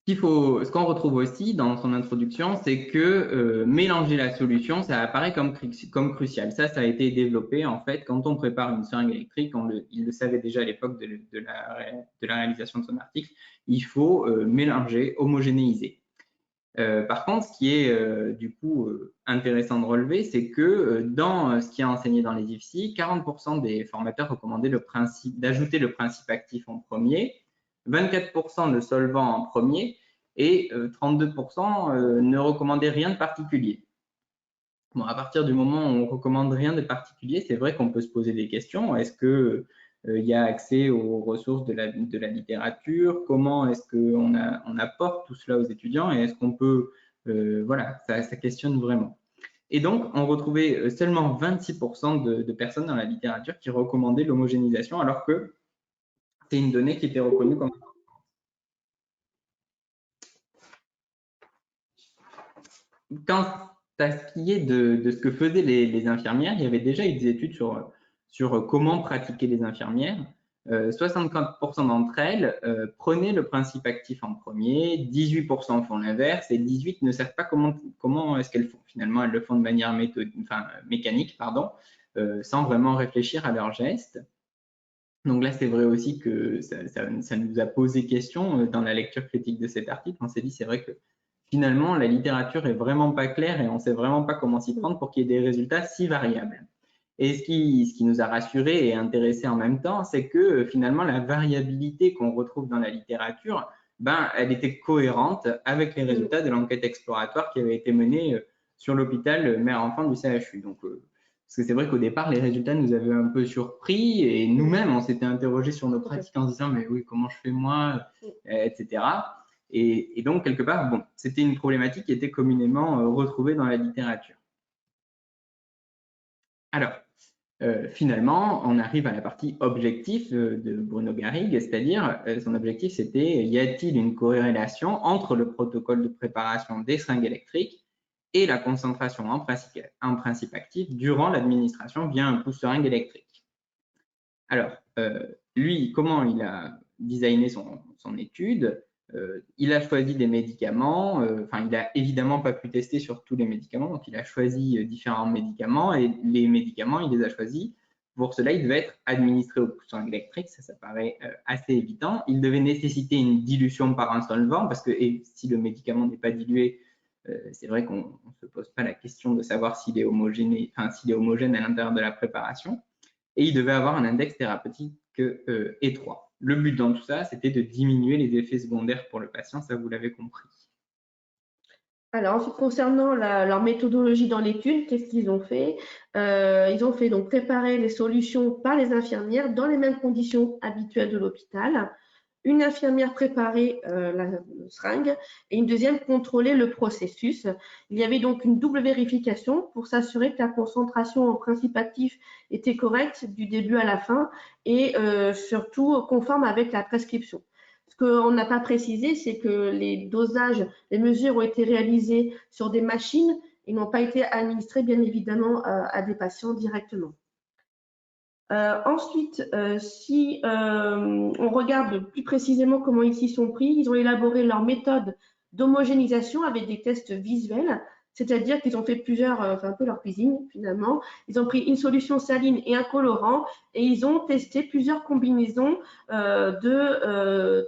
Ce qu'on retrouve aussi dans son introduction, c'est que mélanger la solution, ça apparaît comme crucial. Ça a été développé en fait quand on prépare une seringue électrique. Il le savait déjà à l'époque de la réalisation de son article. Il faut mélanger, homogénéiser. Par contre, ce qui est du coup intéressant de relever, c'est que dans ce qui est enseigné dans les IFSI, 40% des formateurs recommandaient d'ajouter le principe actif en premier, 24% le solvant en premier et 32% ne recommandaient rien de particulier. Bon, à partir du moment où on recommande rien de particulier, c'est vrai qu'on peut se poser des questions. Est-ce que il y a accès aux ressources de la littérature? Comment est-ce qu'on apporte tout cela aux étudiants? Et est-ce qu'on peut… voilà, ça questionne vraiment. Et donc, on retrouvait seulement 26% de personnes dans la littérature qui recommandaient l'homogénéisation, alors que c'est une donnée qui était reconnue comme… Quant à ce qui est de ce que faisaient les infirmières, il y avait déjà eu des études sur comment pratiquer les infirmières. 64% d'entre elles prenaient le principe actif en premier, 18% font l'inverse et 18% ne savent pas comment est-ce qu'elles font. Finalement, elles le font de manière mécanique, sans vraiment réfléchir à leurs gestes. Donc là, c'est vrai aussi que ça nous a posé question dans la lecture critique de cet article. On s'est dit, c'est vrai que finalement, la littérature est vraiment pas claire et on ne sait vraiment pas comment s'y prendre pour qu'il y ait des résultats si variables. Et ce qui nous a rassurés et intéressés en même temps, c'est que finalement, la variabilité qu'on retrouve dans la littérature, elle était cohérente avec les résultats de l'enquête exploratoire qui avait été menée sur l'hôpital mère-enfant du CHU. Donc, parce que c'est vrai qu'au départ, les résultats nous avaient un peu surpris et nous-mêmes, on s'était interrogés sur nos pratiques en se disant, mais oui, comment je fais moi, etc. Et donc, quelque part, bon, c'était une problématique qui était communément retrouvée dans la littérature. Alors, finalement, on arrive à la partie objectif de Bruno Garrigue, c'est-à-dire son objectif, c'était y a-t-il une corrélation entre le protocole de préparation des seringues électriques et la concentration en principe actif durant l'administration via un pousse-seringue électrique. Alors, lui, comment il a designé son étude? Il a choisi des médicaments, il n'a évidemment pas pu tester sur tous les médicaments, donc il a choisi différents médicaments et les médicaments, il les a choisis. Pour cela, il devait être administré au pousse-seringue électrique, ça paraît assez évident. Il devait nécessiter une dilution par un solvant parce que si le médicament n'est pas dilué, c'est vrai qu'on ne se pose pas la question de savoir s'il est homogène à l'intérieur de la préparation. Et il devait avoir un index thérapeutique étroit. Le but dans tout ça, c'était de diminuer les effets secondaires pour le patient, ça vous l'avez compris. Alors, ensuite, concernant leur méthodologie dans l'étude, qu'est-ce qu'ils ont fait? Ils ont fait donc préparer les solutions par les infirmières dans les mêmes conditions habituelles de l'hôpital. Une infirmière préparait la seringue et une deuxième contrôlait le processus. Il y avait donc une double vérification pour s'assurer que la concentration en principe actif était correcte du début à la fin et surtout conforme avec la prescription. Ce qu'on n'a pas précisé, c'est que les dosages, les mesures ont été réalisées sur des machines et n'ont pas été administrées bien évidemment à des patients directement. Ensuite, si on regarde plus précisément comment ils s'y sont pris, ils ont élaboré leur méthode d'homogénéisation avec des tests visuels, c'est-à-dire qu'ils ont fait un peu leur cuisine finalement. Ils ont pris une solution saline et un colorant et ils ont testé plusieurs combinaisons de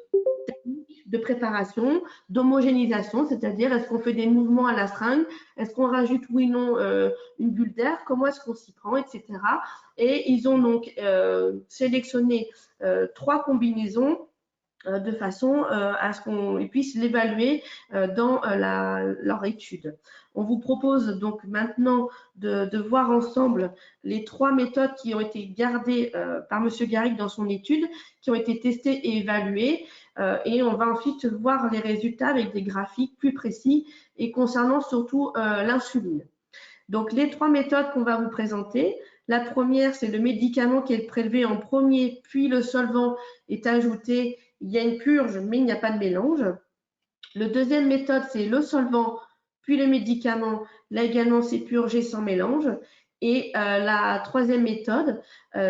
préparation, d'homogénéisation, c'est-à-dire est-ce qu'on fait des mouvements à la seringue, est-ce qu'on rajoute oui non une bulle d'air, comment est-ce qu'on s'y prend, etc. Et ils ont donc sélectionné 3 combinaisons de façon à ce qu'on puisse l'évaluer dans leur étude. On vous propose donc maintenant de voir ensemble les 3 méthodes qui ont été gardées par M. Garrigue dans son étude, qui ont été testées et évaluées, et on va ensuite voir les résultats avec des graphiques plus précis et concernant surtout l'insuline. Donc, les 3 méthodes qu'on va vous présenter, La première, c'est le médicament qui est prélevé en premier, puis le solvant est ajouté. Il y a une purge, mais il n'y a pas de mélange. La deuxième méthode, c'est le solvant, puis le médicament. Là également, c'est purgé sans mélange. Et la troisième méthode,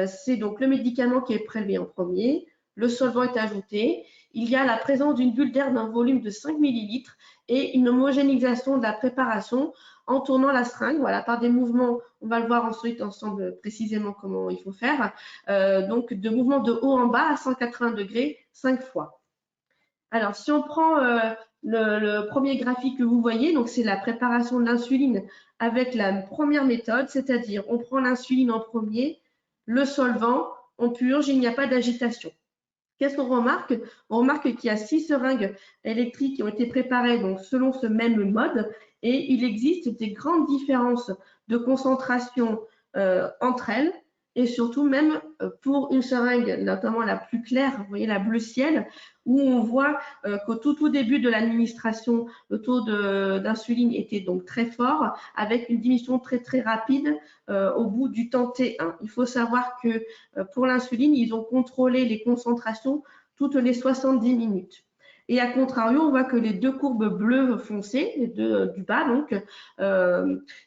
c'est donc le médicament qui est prélevé en premier, le solvant est ajouté, il y a la présence d'une bulle d'air d'un volume de 5 ml et une homogénéisation de la préparation en tournant la seringue, voilà, par des mouvements, on va le voir ensuite ensemble précisément comment il faut faire, donc de mouvements de haut en bas à 180 degrés 5 fois. Alors, si on prend le premier graphique que vous voyez, donc c'est la préparation de l'insuline avec la première méthode, c'est-à-dire on prend l'insuline en premier, le solvant, on purge, il n'y a pas d'agitation. Qu'est-ce qu'on remarque? On remarque qu'il y a 6 seringues électriques qui ont été préparées donc, selon ce même mode et il existe des grandes différences de concentration entre elles et surtout même pour une seringue, notamment la plus claire, vous voyez la bleu ciel, où on voit qu'au tout début de l'administration, le taux d'insuline était donc très fort avec une diminution très rapide au bout du temps T1. Il faut savoir que pour l'insuline, ils ont contrôlé les concentrations toutes les 70 minutes. Et à contrario, on voit que les deux courbes bleues foncées, les deux du bas, donc,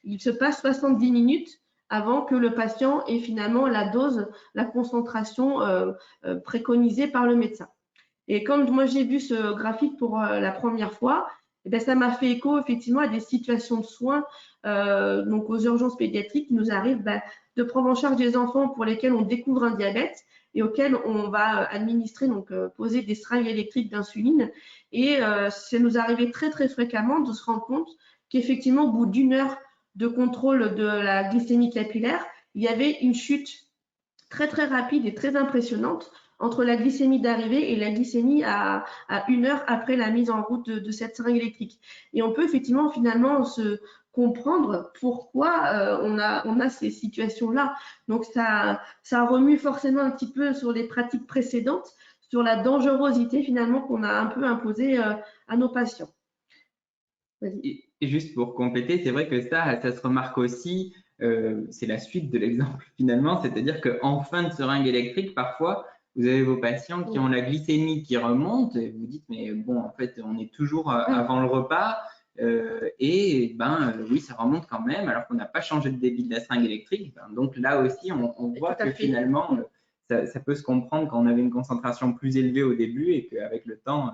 il se passe 70 minutes avant que le patient ait finalement la dose, la concentration préconisée par le médecin. Et quand moi j'ai vu ce graphique pour la première fois, eh bien, ça m'a fait écho effectivement à des situations de soins, donc aux urgences pédiatriques qui nous arrivent de prendre en charge des enfants pour lesquels on découvre un diabète et auxquels on va administrer, donc poser des seringues électriques d'insuline. Et ça nous arrivait très fréquemment de se rendre compte qu'effectivement au bout d'une heure de contrôle de la glycémie capillaire, il y avait une chute très rapide et très impressionnante entre la glycémie d'arrivée et la glycémie à 1 heure après la mise en route de cette seringue électrique. Et on peut effectivement finalement se comprendre pourquoi on a ces situations-là. Donc ça remue forcément un petit peu sur les pratiques précédentes, sur la dangerosité finalement qu'on a un peu imposée à nos patients. Et juste pour compléter, c'est vrai que ça se remarque aussi, c'est la suite de l'exemple finalement, c'est-à-dire qu'en fin de seringue électrique, parfois, vous avez vos patients qui ont la glycémie qui remonte et vous dites, mais bon, en fait, on est toujours avant le repas et oui, ça remonte quand même alors qu'on n'a pas changé de débit de la seringue électrique. Donc là aussi, on voit que finalement, ça peut se comprendre quand on avait une concentration plus élevée au début et qu'avec le temps,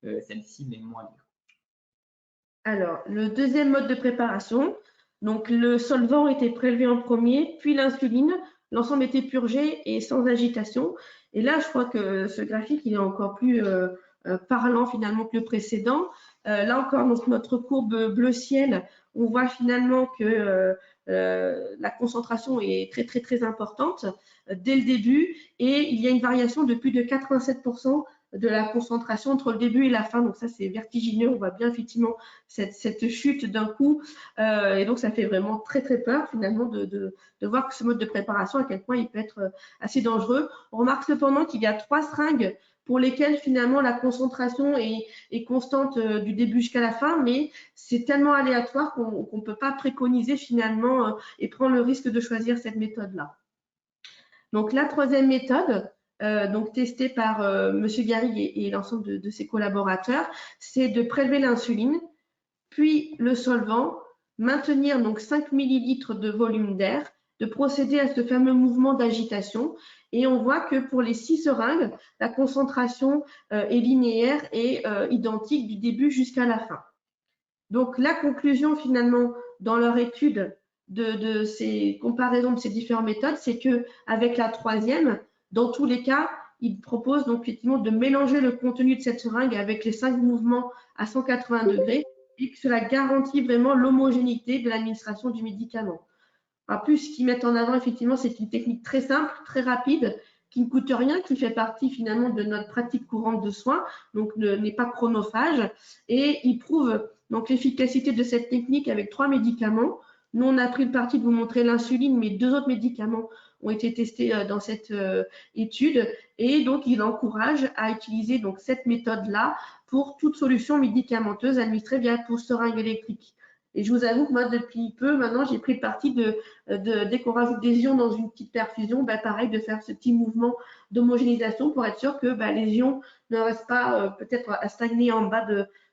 celle-ci l'est moins bien. Alors, le deuxième mode de préparation, donc le solvant était prélevé en premier, puis l'insuline, l'ensemble était purgé et sans agitation. Et là, je crois que ce graphique, il est encore plus parlant finalement que le précédent. Là encore, donc, notre courbe bleu ciel, on voit finalement que la concentration est très importante dès le début et il y a une variation de plus de 87% de la concentration entre le début et la fin. Donc ça, c'est vertigineux. On voit bien effectivement cette chute d'un coup. Et donc, ça fait vraiment très peur finalement de voir que ce mode de préparation, à quel point il peut être assez dangereux. On remarque cependant qu'il y a 3 seringues pour lesquelles finalement la concentration est constante du début jusqu'à la fin, mais c'est tellement aléatoire qu'on ne peut pas préconiser finalement et prendre le risque de choisir cette méthode-là. Donc la troisième méthode, donc testée par M. Garrigue et l'ensemble de ses collaborateurs, c'est de prélever l'insuline, puis le solvant, maintenir donc 5 ml de volume d'air, de procéder à ce fameux mouvement d'agitation. Et on voit que pour les 6 seringues, la concentration est linéaire et identique du début jusqu'à la fin. Donc la conclusion finalement dans leur étude de ces comparaisons de ces différentes méthodes, c'est qu'avec la troisième, dans tous les cas, ils proposent donc effectivement de mélanger le contenu de cette seringue avec les 5 mouvements à 180 degrés et que cela garantit vraiment l'homogénéité de l'administration du médicament. En plus, ce qu'ils mettent en avant, effectivement, c'est une technique très simple, très rapide, qui ne coûte rien, qui fait partie finalement de notre pratique courante de soins, donc n'est pas chronophage. Et ils prouvent donc l'efficacité de cette technique avec 3 médicaments. Nous, on a pris le parti de vous montrer l'insuline, mais 2 autres médicaments ont été testés dans cette étude. Et donc, ils encouragent à utiliser donc cette méthode-là pour toute solution médicamenteuse administrée via seringue électrique. Et je vous avoue que moi, depuis peu, maintenant, j'ai pris le parti dès qu'on rajoute des ions dans une petite perfusion, pareil, de faire ce petit mouvement d'homogénéisation pour être sûr que les ions ne restent pas peut-être à stagner en bas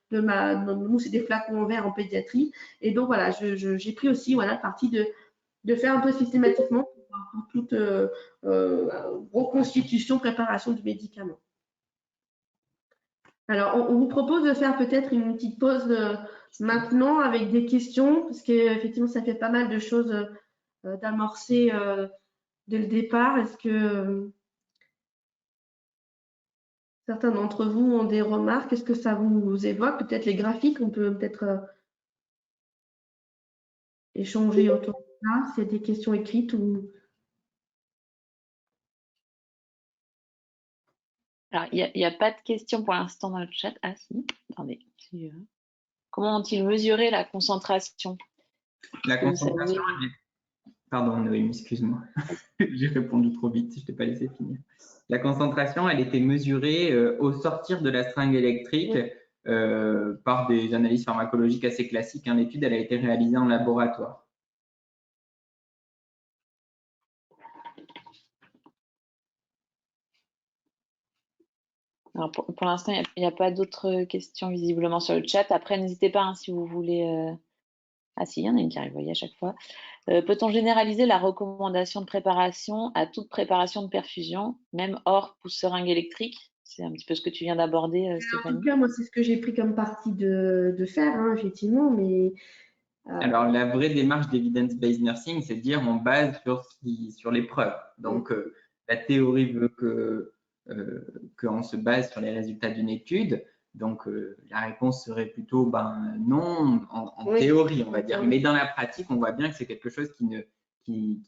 nous, c'est des flacons en verre en pédiatrie. Et donc, voilà, j'ai pris aussi le parti de faire un peu systématiquement pour toute reconstitution, préparation du médicament. Alors, on vous propose de faire peut-être une petite pause maintenant avec des questions, parce qu'effectivement, ça fait pas mal de choses d'amorcer dès le départ. Est-ce que certains d'entre vous ont des remarques? Est-ce que ça vous évoque? Peut-être les graphiques, on peut peut-être échanger autour de ça, s'il y a des questions écrites ou… Alors, il n'y a pas de questions pour l'instant dans le chat. Ah si, attendez. Comment ont-ils mesuré la concentration? La concentration, pardon, Noémie, excuse-moi. J'ai répondu trop vite, je ne t'ai pas laissé finir. La concentration, elle était mesurée au sortir de la seringue électrique par des analyses pharmacologiques assez classiques. L'étude, elle a été réalisée en laboratoire. Alors pour l'instant, il n'y a pas d'autres questions visiblement sur le chat. Après, n'hésitez pas si vous voulez… Ah si, il y en a une qui arrive, voyez, à chaque fois. Peut-on généraliser la recommandation de préparation à toute préparation de perfusion, même hors pousse seringue électrique? C'est un petit peu ce que tu viens d'aborder, Stéphanie. En tout cas, moi, c'est ce que j'ai pris comme parti de faire, effectivement, mais… Alors, la vraie démarche d'evidence-based nursing, c'est de dire on base sur les preuves. Donc, la théorie veut qu'on se base sur les résultats d'une étude. Donc, la réponse serait plutôt non, en théorie, on va dire. Mais dans la pratique, on voit bien que c'est quelque chose qui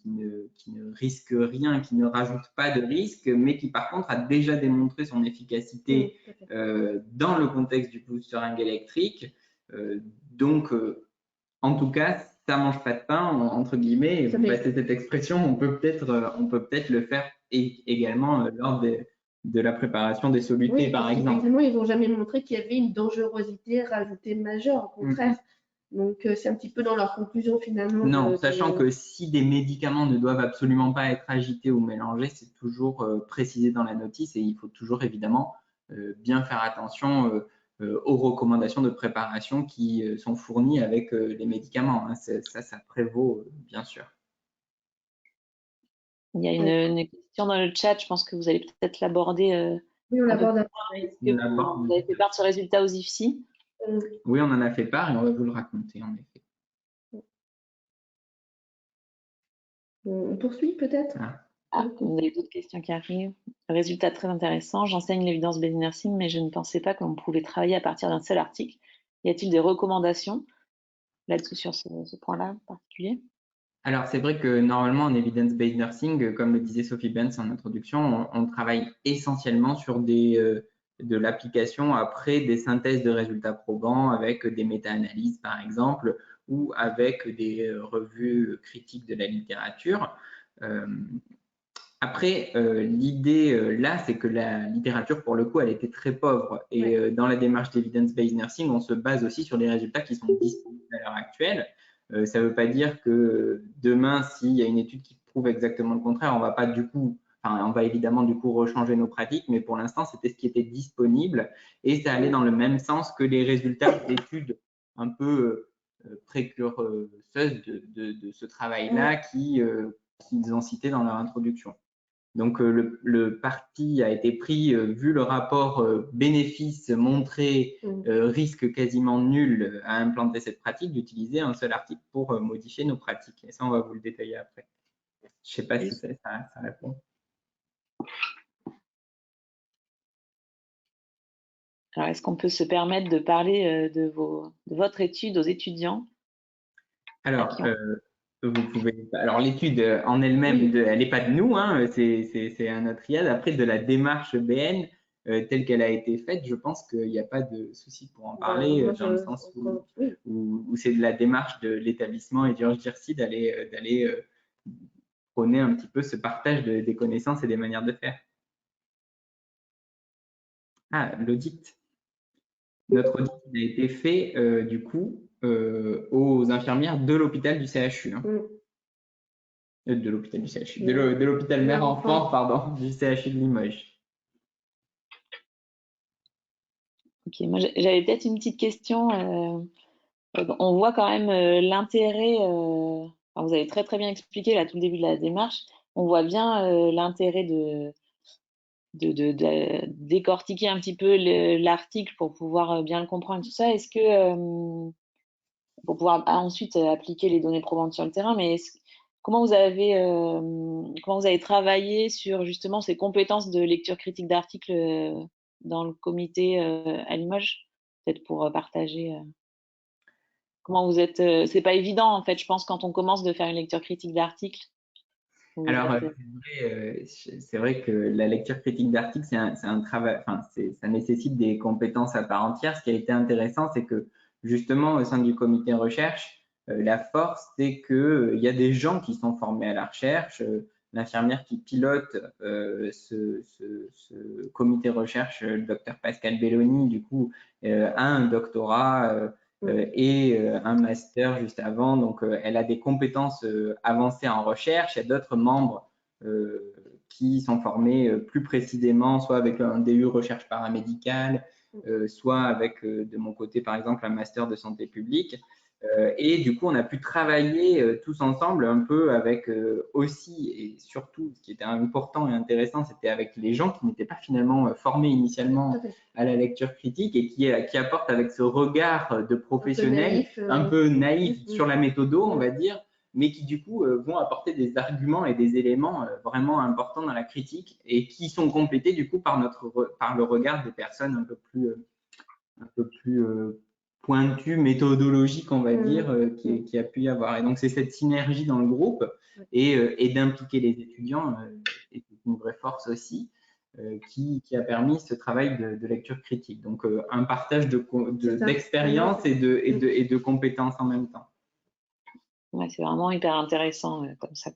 ne risque rien, qui ne rajoute pas de risque, mais qui, par contre, a déjà démontré son efficacité dans le contexte du pousse seringue électrique. En tout cas, ça mange pas de pain, entre guillemets, et vous passez cette expression, on peut peut-être le faire également lors de la préparation des solutés, par exemple. Effectivement, ils n'ont jamais montré qu'il y avait une dangerosité rajoutée majeure, au contraire. Donc, c'est un petit peu dans leur conclusion, finalement. Non, sachant que si des médicaments ne doivent absolument pas être agités ou mélangés, c'est toujours précisé dans la notice et il faut toujours, évidemment, bien faire attention aux recommandations de préparation qui sont fournies avec les médicaments. Ça prévaut, bien sûr. Il y a une question dans le chat, je pense que vous allez peut-être l'aborder. Oui, on l'aborde. Vous avez fait part de ce résultat aux IFSI? Oui, on en a fait part et on va vous le raconter, en effet. On poursuit peut-être? Vous avez d'autres questions qui arrivent. Résultat très intéressant. J'enseigne l'évidence-based nursing, mais je ne pensais pas qu'on pouvait travailler à partir d'un seul article. Y a-t-il des recommandations là-dessus sur ce point-là en particulier? Alors, c'est vrai que normalement, en evidence-based nursing, comme le disait Sophie Benz en introduction, on travaille essentiellement sur de l'application après des synthèses de résultats probants avec des méta-analyses, par exemple, ou avec des revues critiques de la littérature. Après, l'idée là, c'est que la littérature, pour le coup, elle était très pauvre. Et dans la démarche d'evidence-based nursing, on se base aussi sur les résultats qui sont disponibles à l'heure actuelle. Ça ne veut pas dire que demain, s'il y a une étude qui prouve exactement le contraire, on va évidemment du coup rechanger nos pratiques, mais pour l'instant, c'était ce qui était disponible et ça allait dans le même sens que les résultats d'études un peu précurseuses de ce travail-là qu'ils ont cité dans leur introduction. Donc, le parti a été pris, vu le rapport bénéfice montré, risque quasiment nul à implanter cette pratique, d'utiliser un seul article pour modifier nos pratiques. Et ça, on va vous le détailler après. Je ne sais pas si ça répond. Alors, est-ce qu'on peut se permettre de parler de votre étude aux étudiants? Alors, vous pouvez. Alors, l'étude en elle-même, elle n'est pas de nous, c'est un autre triade. Après, de la démarche BN telle qu'elle a été faite, je pense qu'il n'y a pas de souci pour en parler, dans le sens où c'est de la démarche de l'établissement et du RGRC d'aller prôner un petit peu ce partage des connaissances et des manières de faire. Ah, l'audit. Notre audit a été fait, du coup, aux infirmières de l'hôpital du CHU. Hein. De l'hôpital du CHU, de l'hôpital mère-enfant, pardon, du CHU de Limoges. Ok, moi j'avais peut-être une petite question. On voit quand même l'intérêt, enfin, vous avez très très bien expliqué là tout le début de la démarche, on voit bien l'intérêt de décortiquer un petit peu l'article pour pouvoir bien le comprendre, tout ça. Est-ce que, pour pouvoir ensuite appliquer les données probantes sur le terrain, mais comment vous avez travaillé sur justement ces compétences de lecture critique d'articles dans le comité à Limoges, peut-être pour partager comment vous êtes. C'est pas évident en fait, je pense, quand on commence de faire une lecture critique d'articles. Alors, c'est vrai que la lecture critique d'articles, c'est un travail, enfin, ça nécessite des compétences à part entière. Ce qui a été intéressant, c'est que justement, au sein du comité recherche, la force, c'est qu'il y a des gens qui sont formés à la recherche. L'infirmière qui pilote ce comité recherche, le docteur Pascal Belloni, du coup, a un doctorat et un master juste avant. Donc, elle a des compétences avancées en recherche. Il y a d'autres membres qui sont formés plus précisément, soit avec un DU recherche paramédicale, soit avec, de mon côté, par exemple, un master de santé publique. Et du coup, on a pu travailler tous ensemble un peu avec aussi et surtout, ce qui était important et intéressant, c'était avec les gens qui n'étaient pas finalement formés initialement à la lecture critique et qui apportent avec ce regard de professionnel un peu naïf sur la méthodo, on va dire, mais qui du coup vont apporter des arguments et des éléments vraiment importants dans la critique et qui sont complétés du coup par le regard des personnes un peu plus pointu, méthodologique, on va dire, qui a pu y avoir. Et donc, c'est cette synergie dans le groupe et d'impliquer les étudiants, est une vraie force aussi, qui a permis ce travail de lecture critique. Donc, un partage d'expérience et de compétences en même temps. Ouais, c'est vraiment hyper intéressant comme ça.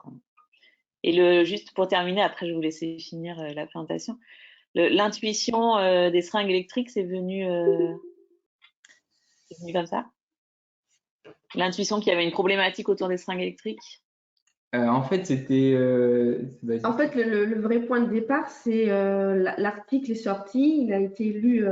Et juste pour terminer, après je vais vous laisser finir la présentation, l'intuition des seringues électriques, c'est venu comme ça? L'intuition qu'il y avait une problématique autour des seringues électriques? En fait, c'était… En fait, le vrai point de départ, c'est l'article est sorti, il a été lu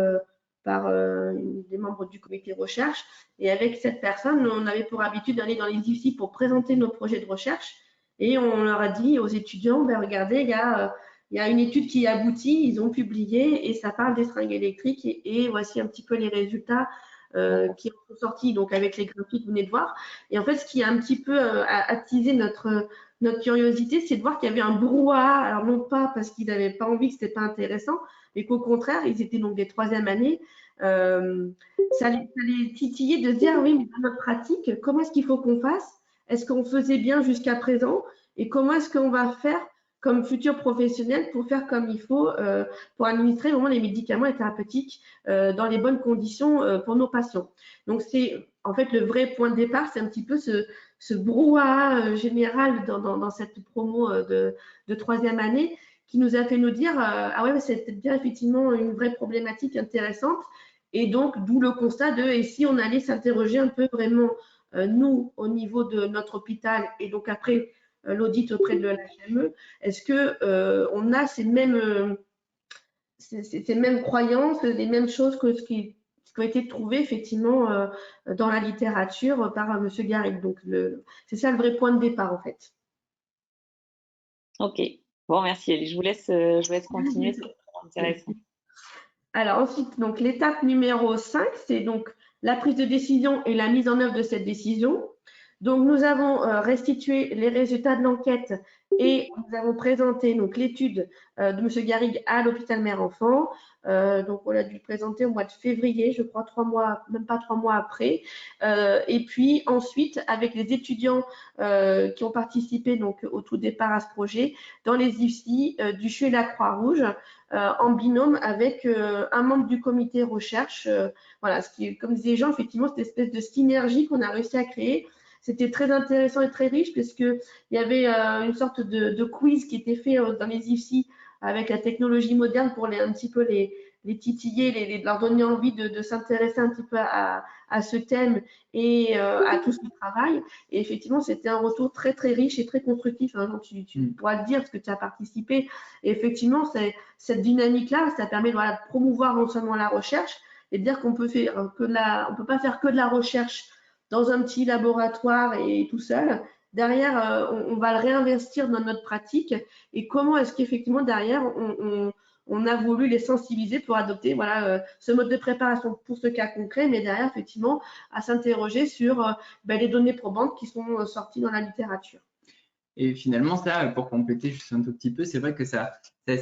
par des membres du comité recherche. Et avec cette personne, on avait pour habitude d'aller dans les IFSI pour présenter nos projets de recherche. Et on leur a dit aux étudiants, ben, regardez, il y a une étude qui aboutit, ils ont publié et ça parle des seringues électriques. Et voici un petit peu les résultats qui sont sortis, donc avec les graphiques que vous venez de voir. Et en fait, ce qui a un petit peu attisé notre curiosité, c'est de voir qu'il y avait un brouhaha. Alors non pas parce qu'ils n'avaient pas envie, que c'était pas intéressant, mais qu'au contraire, ils étaient donc des troisième années. Ça les titillait de se dire, oui, mais dans notre pratique, comment est-ce qu'il faut qu'on fasse? Est-ce qu'on faisait bien jusqu'à présent? Et comment est-ce qu'on va faire comme futur professionnel pour faire comme il faut, pour administrer vraiment les médicaments et thérapeutiques dans les bonnes conditions pour nos patients. Donc c'est en fait le vrai point de départ, c'est un petit peu ce brouhaha général dans cette promo de troisième année qui nous a fait nous dire ah ouais, c'est peut-être bien effectivement une vraie problématique intéressante. Et donc d'où le constat de et si on allait s'interroger un peu vraiment nous au niveau de notre hôpital et donc après l'audit auprès de l'HME, est-ce que on a ces mêmes croyances, les mêmes choses que ce qui ont été trouvées effectivement dans la littérature par M. Garrigue. Donc, c'est ça le vrai point de départ, en fait. Ok. Bon, merci Elie. Je vous laisse continuer. C'est intéressant. Alors, ensuite, donc l'étape numéro 5, c'est donc la prise de décision et la mise en œuvre de cette décision. Donc, nous avons restitué les résultats de l'enquête et nous avons présenté donc l'étude de M. Garrigue à l'hôpital mère-enfant. Donc, on a dû le présenter au mois de février, je crois, 3 mois, même pas 3 mois après. Et puis ensuite, avec les étudiants qui ont participé donc au tout départ à ce projet, dans les IFSI du CHU et la Croix-Rouge, en binôme avec un membre du comité recherche. Voilà, ce qui, comme disaient les gens, effectivement, cette espèce de synergie qu'on a réussi à créer. C'était très intéressant et très riche puisqu'il y avait une sorte de quiz qui était fait dans les IFSI avec la technologie moderne pour un petit peu les titiller, leur donner envie de s'intéresser un petit peu à ce thème et à tout ce travail. Et effectivement, c'était un retour très, très riche et très constructif. Hein, tu pourras le dire parce que tu as participé. Et effectivement, cette dynamique-là, ça permet de promouvoir non seulement la recherche, et de dire qu'on peut on peut pas faire que de la recherche dans un petit laboratoire et tout seul. Derrière, on va le réinvestir dans notre pratique. Et comment est-ce qu'effectivement, derrière, on a voulu les sensibiliser pour adopter ce mode de préparation pour ce cas concret, mais derrière, effectivement, à s'interroger sur les données probantes qui sont sorties dans la littérature. Et finalement, ça, pour compléter juste un tout petit peu, c'est vrai que ça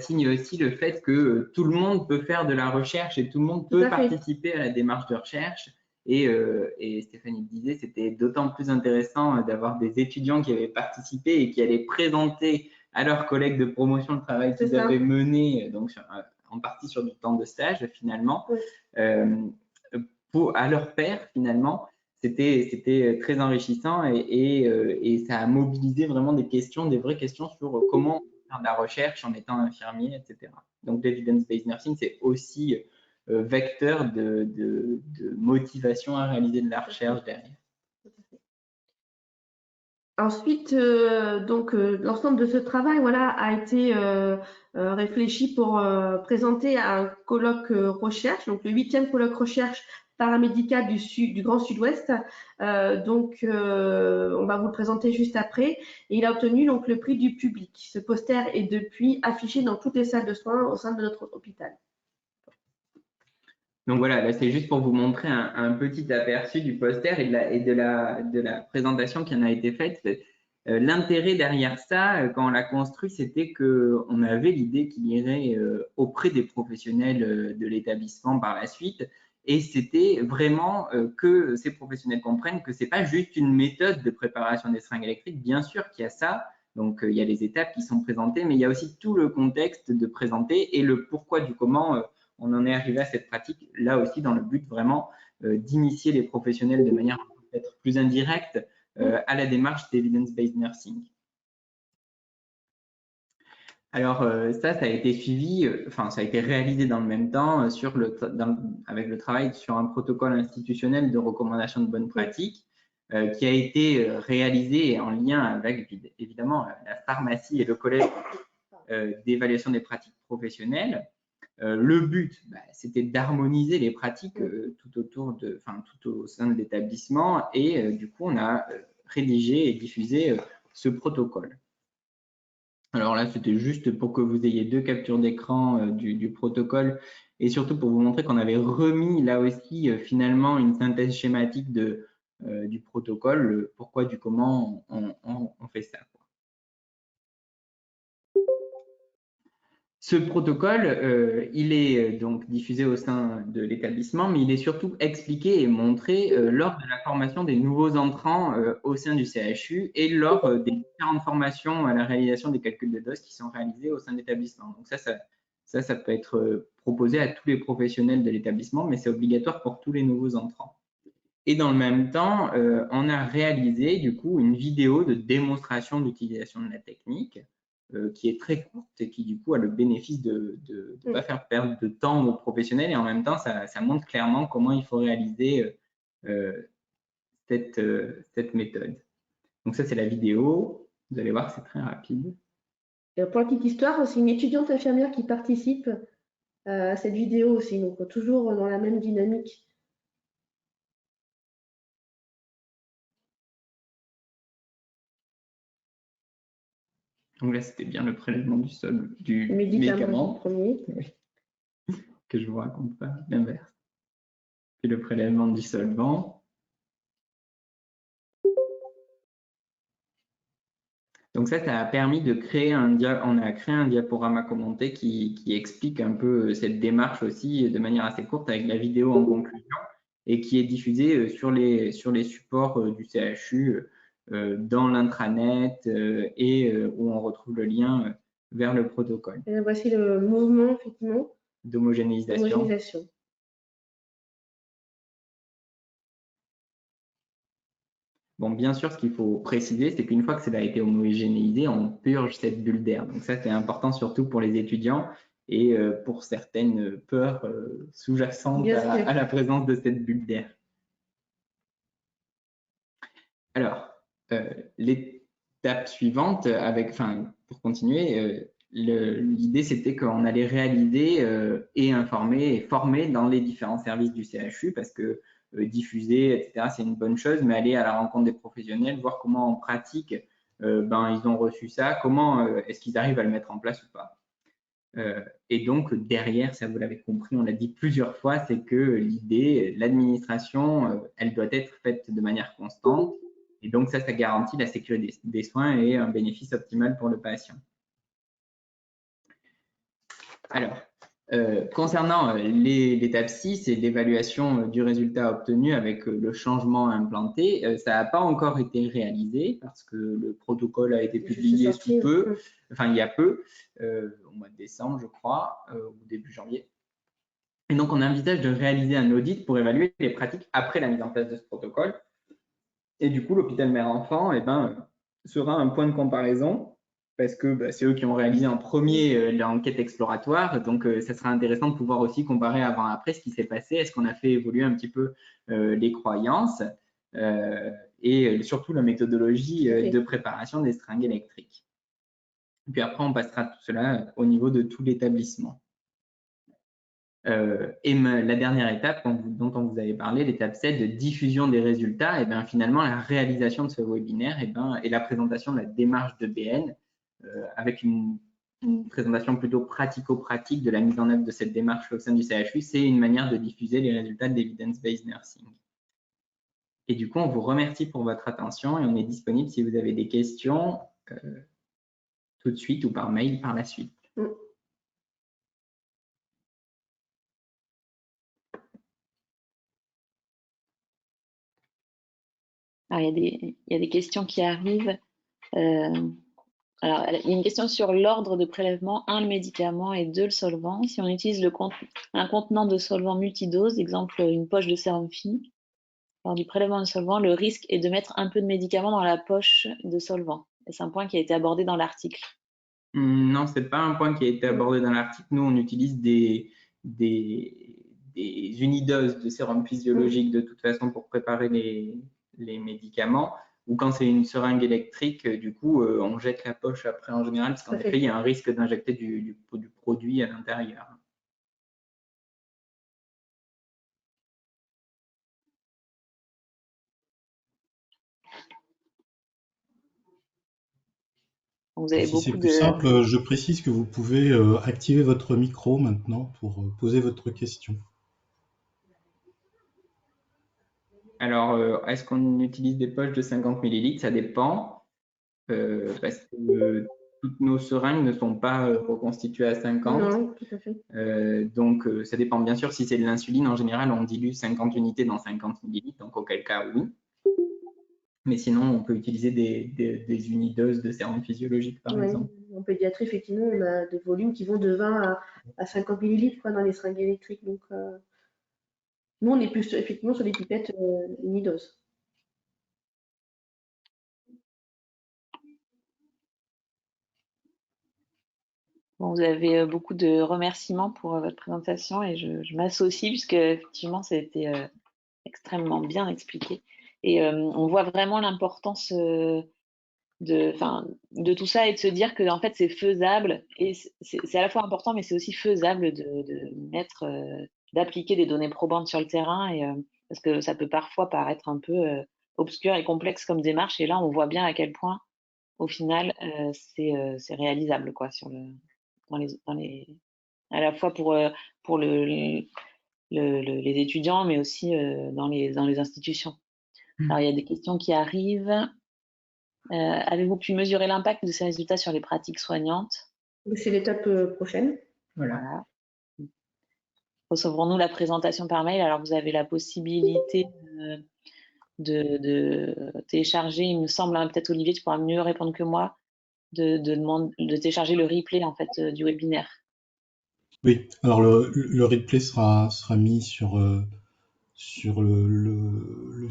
signe aussi le fait que tout le monde peut faire de la recherche et tout le monde peut participer à la démarche de recherche. Et Stéphanie disait, c'était d'autant plus intéressant d'avoir des étudiants qui avaient participé et qui allaient présenter à leurs collègues de promotion le travail qu'ils avaient mené, donc en partie sur du temps de stage finalement, à leur pairs finalement. C'était très enrichissant et ça a mobilisé vraiment des vraies questions sur comment faire de la recherche en étant infirmier, etc. Donc, l'evidence-based nursing, c'est aussi vecteur de motivation à réaliser de la recherche derrière. Ensuite, l'ensemble de ce travail a été réfléchi pour présenter à un colloque recherche, donc le 8e colloque recherche paramédical du Grand Sud-Ouest. On va vous le présenter juste après. Et il a obtenu donc le prix du public. Ce poster est depuis affiché dans toutes les salles de soins au sein de notre hôpital. Donc voilà, là c'est juste pour vous montrer un petit aperçu du poster et de la présentation qui en a été faite. L'intérêt derrière ça, quand on l'a construit, c'était qu'on avait l'idée qu'il irait auprès des professionnels de l'établissement par la suite. Et c'était vraiment que ces professionnels comprennent que ce n'est pas juste une méthode de préparation des seringues électriques. Bien sûr qu'il y a ça, donc il y a les étapes qui sont présentées, mais il y a aussi tout le contexte de présenter et le pourquoi du comment on en est arrivé à cette pratique, là aussi dans le but vraiment d'initier les professionnels de manière peut-être plus indirecte à la démarche d'evidence-based nursing. Alors ça a été suivi, ça a été réalisé dans le même temps avec le travail sur un protocole institutionnel de recommandation de bonnes pratiques qui a été réalisé en lien avec évidemment la pharmacie et le collège d'évaluation des pratiques professionnelles. Le but, c'était d'harmoniser les pratiques tout au sein de l'établissement et du coup, on a rédigé et diffusé ce protocole. Alors là, c'était juste pour que vous ayez deux captures d'écran du protocole et surtout pour vous montrer qu'on avait remis là aussi finalement une synthèse schématique du protocole, le pourquoi du comment on fait ça. Ce protocole, il est donc diffusé au sein de l'établissement, mais il est surtout expliqué et montré lors de la formation des nouveaux entrants au sein du CHU et lors des différentes formations à la réalisation des calculs de doses qui sont réalisés au sein de l'établissement. Donc ça peut être proposé à tous les professionnels de l'établissement, mais c'est obligatoire pour tous les nouveaux entrants. Et dans le même temps, on a réalisé du coup une vidéo de démonstration d'utilisation de la technique qui est très courte et qui du coup a le bénéfice de ne pas faire perdre de temps aux professionnels et en même temps ça montre clairement comment il faut réaliser cette méthode. Donc ça c'est la vidéo, vous allez voir c'est très rapide. Et pour la petite histoire, c'est une étudiante infirmière qui participe à cette vidéo aussi, donc toujours dans la même dynamique. Donc là, c'était bien le prélèvement du sol du médicament. Premier. Oui. Que je vous raconte pas l'inverse. Puis le prélèvement du solvant. Donc ça a permis de créer on a créé un diaporama commenté qui explique un peu cette démarche aussi de manière assez courte avec la vidéo en conclusion et qui est diffusée sur les supports du CHU dans l'intranet et où on retrouve le lien vers le protocole. Et voici le mouvement effectivement d'homogénéisation. Bon, bien sûr, ce qu'il faut préciser, c'est qu'une fois que cela a été homogénéisé, on purge cette bulle d'air. Donc ça, c'est important surtout pour les étudiants. et pour certaines peurs sous-jacentes à la présence de cette bulle d'air. Alors, l'étape suivante, pour continuer, l'idée c'était qu'on allait réaliser et informer et former dans les différents services du CHU, parce que diffuser, etc., c'est une bonne chose, mais aller à la rencontre des professionnels, voir comment en pratique ils ont reçu ça, comment est-ce qu'ils arrivent à le mettre en place ou pas. Et donc derrière, ça vous l'avez compris, on l'a dit plusieurs fois, c'est que l'idée, l'administration, elle doit être faite de manière constante, et donc ça garantit la sécurité des soins et un bénéfice optimal pour le patient. Alors, concernant l'étape 6 et l'évaluation du résultat obtenu avec le changement implanté, ça n'a pas encore été réalisé parce que le protocole a été publié sous peu, il y a peu, au mois de décembre, je crois, ou début janvier. Et donc, on envisage de réaliser un audit pour évaluer les pratiques après la mise en place de ce protocole. Et du coup, l'hôpital mère-enfant sera un point de comparaison parce que c'est eux qui ont réalisé en premier l'enquête exploratoire. Donc, ça sera intéressant de pouvoir aussi comparer avant-après ce qui s'est passé. Est-ce qu'on a fait évoluer un petit peu les croyances et surtout la méthodologie de préparation des seringues électriques. Puis après, on passera tout cela au niveau de tout l'établissement. Et la dernière étape dont on vous avait parlé, l'étape 7 de diffusion des résultats, et finalement la réalisation de ce webinaire et la présentation de la démarche de BN avec une présentation plutôt pratico-pratique de la mise en œuvre de cette démarche au sein du CHU, c'est une manière de diffuser les résultats d'Evidence-Based Nursing. Et du coup, on vous remercie pour votre attention et on est disponible si vous avez des questions tout de suite ou par mail par la suite. Alors, il y a des questions qui arrivent. Alors, il y a une question sur l'ordre de prélèvement, 1 le médicament et 2 le solvant. Si on utilise un contenant de solvant multidose, exemple une poche de sérum Phi, lors du prélèvement de solvant, le risque est de mettre un peu de médicament dans la poche de solvant. C'est un point qui a été abordé dans l'article. Non, ce n'est pas un point qui a été abordé dans l'article. Nous, on utilise des unidoses de sérum physiologique de toute façon pour préparer les médicaments. Ou quand c'est une seringue électrique, du coup, on jette la poche après en général, parce qu'en effet, il y a un risque d'injecter du produit à l'intérieur. Vous avez si c'est plus simple, je précise que vous pouvez activer votre micro maintenant pour poser votre question. Alors, est-ce qu'on utilise des poches de 50 ml? Ça dépend, parce que toutes nos seringues ne sont pas reconstituées à 50. Non, tout à fait. Donc, ça dépend. Bien sûr, si c'est de l'insuline, en général, on dilue 50 unités dans 50 ml, donc auquel cas, oui. Mais sinon, on peut utiliser des unidoses de sérum physiologique, par exemple. En pédiatrie, effectivement, on a des volumes qui vont de 20 à 50 millilitres dans les seringues électriques. Donc, nous, on est plus effectivement sur les pipettes unidoses. Bon, vous avez beaucoup de remerciements pour votre présentation et je m'associe puisque effectivement, ça a été extrêmement bien expliqué. Et on voit vraiment l'importance de tout ça et de se dire que en fait c'est faisable et c'est à la fois important mais c'est aussi faisable d'appliquer des données probantes sur le terrain et parce que ça peut parfois paraître un peu obscur et complexe comme démarche et là on voit bien à quel point au final c'est réalisable quoi à la fois pour les étudiants mais aussi dans les institutions. Alors il y a des questions qui arrivent. Avez-vous pu mesurer l'impact de ces résultats sur les pratiques soignantes? C'est l'étape prochaine. Voilà. Recevrons-nous la présentation par mail? Alors, vous avez la possibilité de télécharger, il me semble, peut-être Olivier, tu pourras mieux répondre que moi, de télécharger le replay en fait, du webinaire. Oui, alors le replay sera mis sur le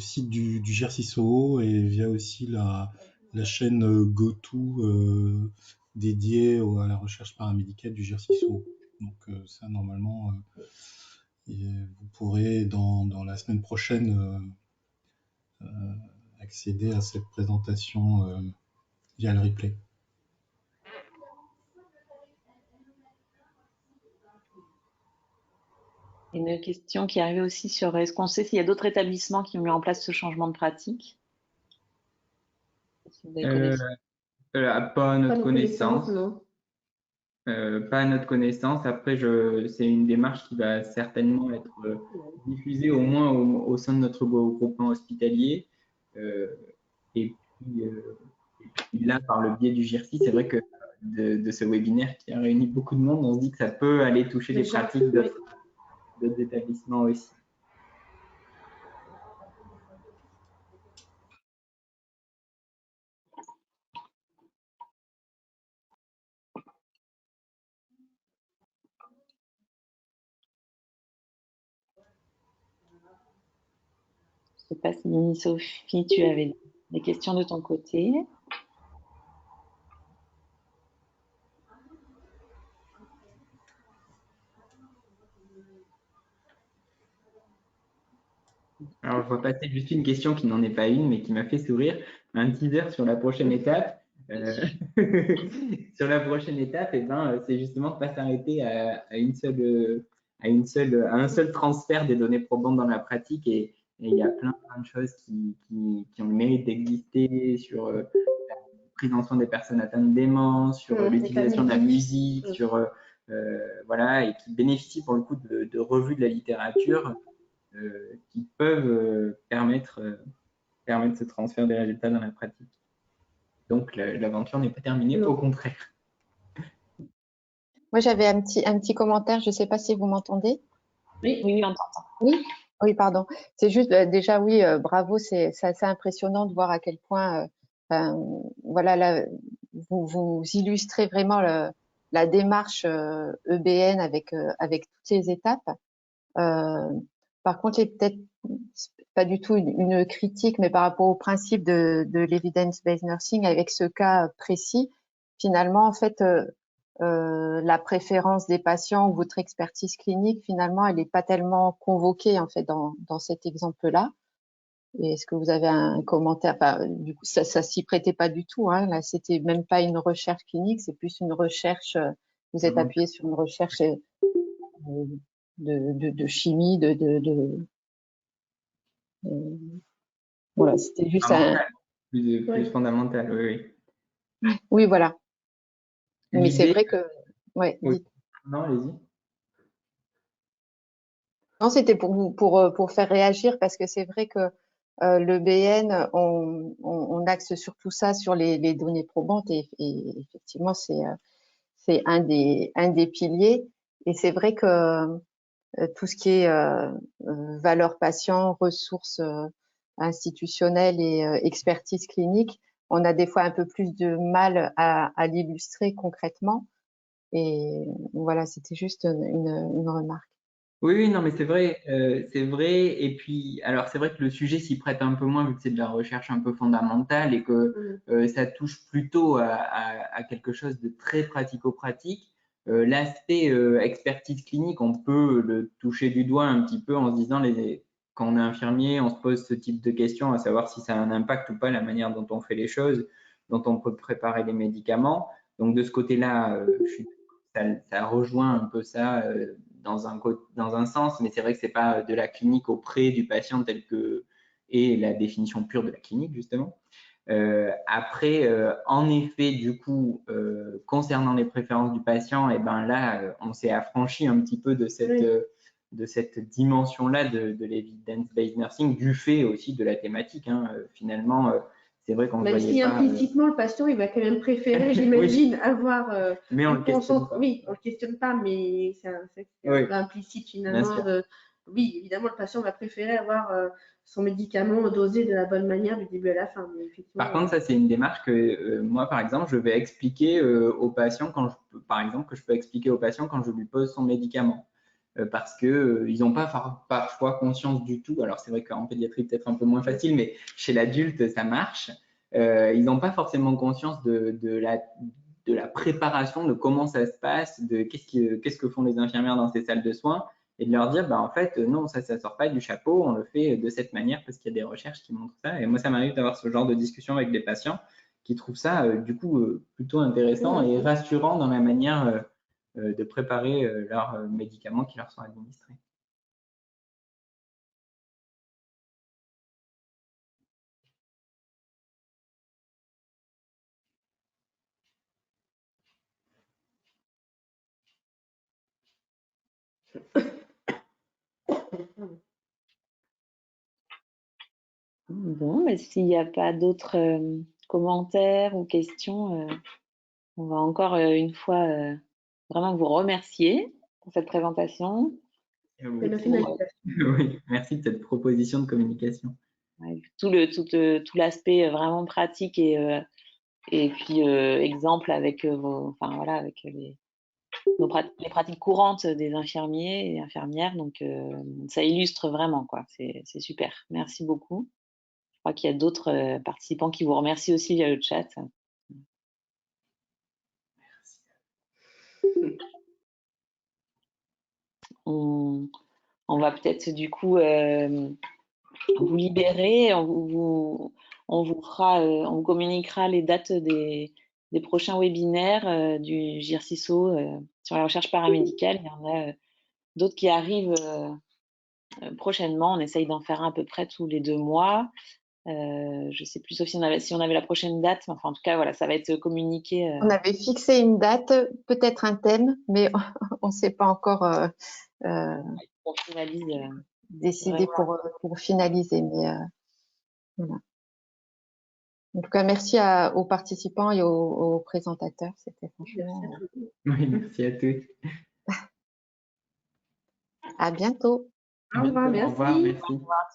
site du GRCISO et via aussi la chaîne GoTo dédiée à la recherche paramédicale du GRCISO. Donc ça, normalement, vous pourrez, dans la semaine prochaine, accéder à cette présentation via le replay. Une question qui arrivait aussi sur est-ce qu'on sait s'il y a d'autres établissements qui ont mis en place ce changement de pratique? Si vous avez Pas à notre connaissance. Non. Pas à notre connaissance. Après, c'est une démarche qui va certainement être diffusée au moins au sein de notre groupement hospitalier. Et puis là, par le biais du GIRSI, c'est vrai que de ce webinaire qui a réuni beaucoup de monde, on se dit que ça peut aller toucher les pratiques d'autres établissements aussi. Je ne sais pas si Sophie, tu avais des questions de ton côté. Alors, je vois passer juste une question qui n'en est pas une, mais qui m'a fait sourire. Un teaser sur la prochaine étape. Sur la prochaine étape, c'est justement de ne pas s'arrêter à un seul transfert des données probantes dans la pratique. Et il y a plein de choses qui ont le mérite d'exister sur la prise en soin des personnes atteintes de démence, sur l'utilisation de la musique, voilà, et qui bénéficient pour le coup de revues de la littérature. Qui peuvent permettre ce transfert des résultats dans la pratique. Donc, l'aventure n'est pas terminée, au contraire. Moi, j'avais un petit commentaire. Je ne sais pas si vous m'entendez. Oui, on t'entend. Oui, pardon. C'est juste, déjà, oui, bravo. C'est assez impressionnant de voir à quel point, voilà, là, vous illustrez vraiment la démarche EBN avec toutes les étapes. Par contre, peut-être pas du tout une critique, mais par rapport au principe de l'evidence-based nursing, avec ce cas précis, finalement, en fait, la préférence des patients ou votre expertise clinique, finalement, elle n'est pas tellement convoquée en fait dans cet exemple-là. Et est-ce que vous avez un commentaire? Enfin, du coup, ça s'y prêtait pas du tout. Hein. Là, c'était même pas une recherche clinique, c'est plus une recherche. Vous êtes appuyé sur une recherche de chimie, voilà, c'était juste plus fondamental, oui. Oui, voilà. Mais c'est vrai que, ouais. Oui. Non, allez-y. Non, c'était pour faire réagir parce que c'est vrai que le BN, on axe surtout ça sur les données probantes et effectivement c'est un des piliers. Et c'est vrai que tout ce qui est valeur patient, ressources institutionnelles et expertise clinique, on a des fois un peu plus de mal à l'illustrer concrètement. Et voilà, c'était juste une remarque. Oui, non, mais c'est vrai, c'est vrai. Et puis, alors c'est vrai que le sujet s'y prête un peu moins vu que c'est de la recherche un peu fondamentale et que ça touche plutôt à quelque chose de très pratico-pratique. L'aspect expertise clinique, on peut le toucher du doigt un petit peu en se disant, quand on est infirmier, on se pose ce type de questions, à savoir si ça a un impact ou pas la manière dont on fait les choses, dont on peut préparer les médicaments. Donc de ce côté-là, ça rejoint un peu ça. Dans un sens, mais c'est vrai que c'est pas de la clinique auprès du patient tel que est la définition pure de la clinique, justement. Après, en effet, du coup, concernant les préférences du patient, et ben là, on s'est affranchi un petit peu de cette dimension-là de l'evidence-based nursing, du fait aussi de la thématique. Hein. Finalement, c'est vrai qu'on ne voyait si pas… implicitement, le patient, il va quand même préférer, j'imagine, avoir… mais on ne le questionne pas. Oui, on ne le questionne pas, mais c'est un peu implicite finalement. Oui, évidemment, le patient va préférer avoir son médicament dosé de la bonne manière du début à la fin. Mais par contre, ça, c'est une démarche que moi, par exemple, je vais expliquer aux patients par exemple, que je peux expliquer au patient quand je lui pose son médicament. Parce qu'ils n'ont pas parfois conscience du tout. Alors, c'est vrai qu'en pédiatrie, peut-être un peu moins facile, mais chez l'adulte, ça marche. Ils n'ont pas forcément conscience de de la préparation, de comment ça se passe, de qu'est-ce que font les infirmières dans ces salles de soins, et de leur dire, en fait, non, ça sort pas du chapeau, on le fait de cette manière parce qu'il y a des recherches qui montrent ça. Et moi, ça m'arrive d'avoir ce genre de discussion avec des patients qui trouvent ça, du coup, plutôt intéressant et rassurant dans la manière de préparer leurs médicaments qui leur sont administrés. Bon, mais s'il n'y a pas d'autres commentaires ou questions, on va encore une fois vraiment vous remercier pour cette présentation. Oui, merci de cette proposition de communication. Ouais, tout l'aspect vraiment pratique et puis exemple avec avec les pratiques courantes des infirmiers et infirmières. Donc ça illustre vraiment, quoi. C'est super. Merci beaucoup. Je crois qu'il y a d'autres participants qui vous remercient aussi via le chat. On va peut-être du coup vous libérer. On vous communiquera les dates des prochains webinaires du GIRCISO sur la recherche paramédicale. Il y en a d'autres qui arrivent prochainement. On essaye d'en faire un à peu près tous les 2 mois. Je ne sais plus, sauf si on avait la prochaine date, mais enfin, en tout cas, voilà, ça va être communiqué. On avait fixé une date, peut-être un thème, mais on ne sait pas encore On finalise. Décidé pour finaliser. Mais voilà. En tout cas, merci aux participants et aux présentateurs. C'était franchement. Oui, merci à tous. À bientôt. Au revoir, merci. Au revoir, merci. Au revoir.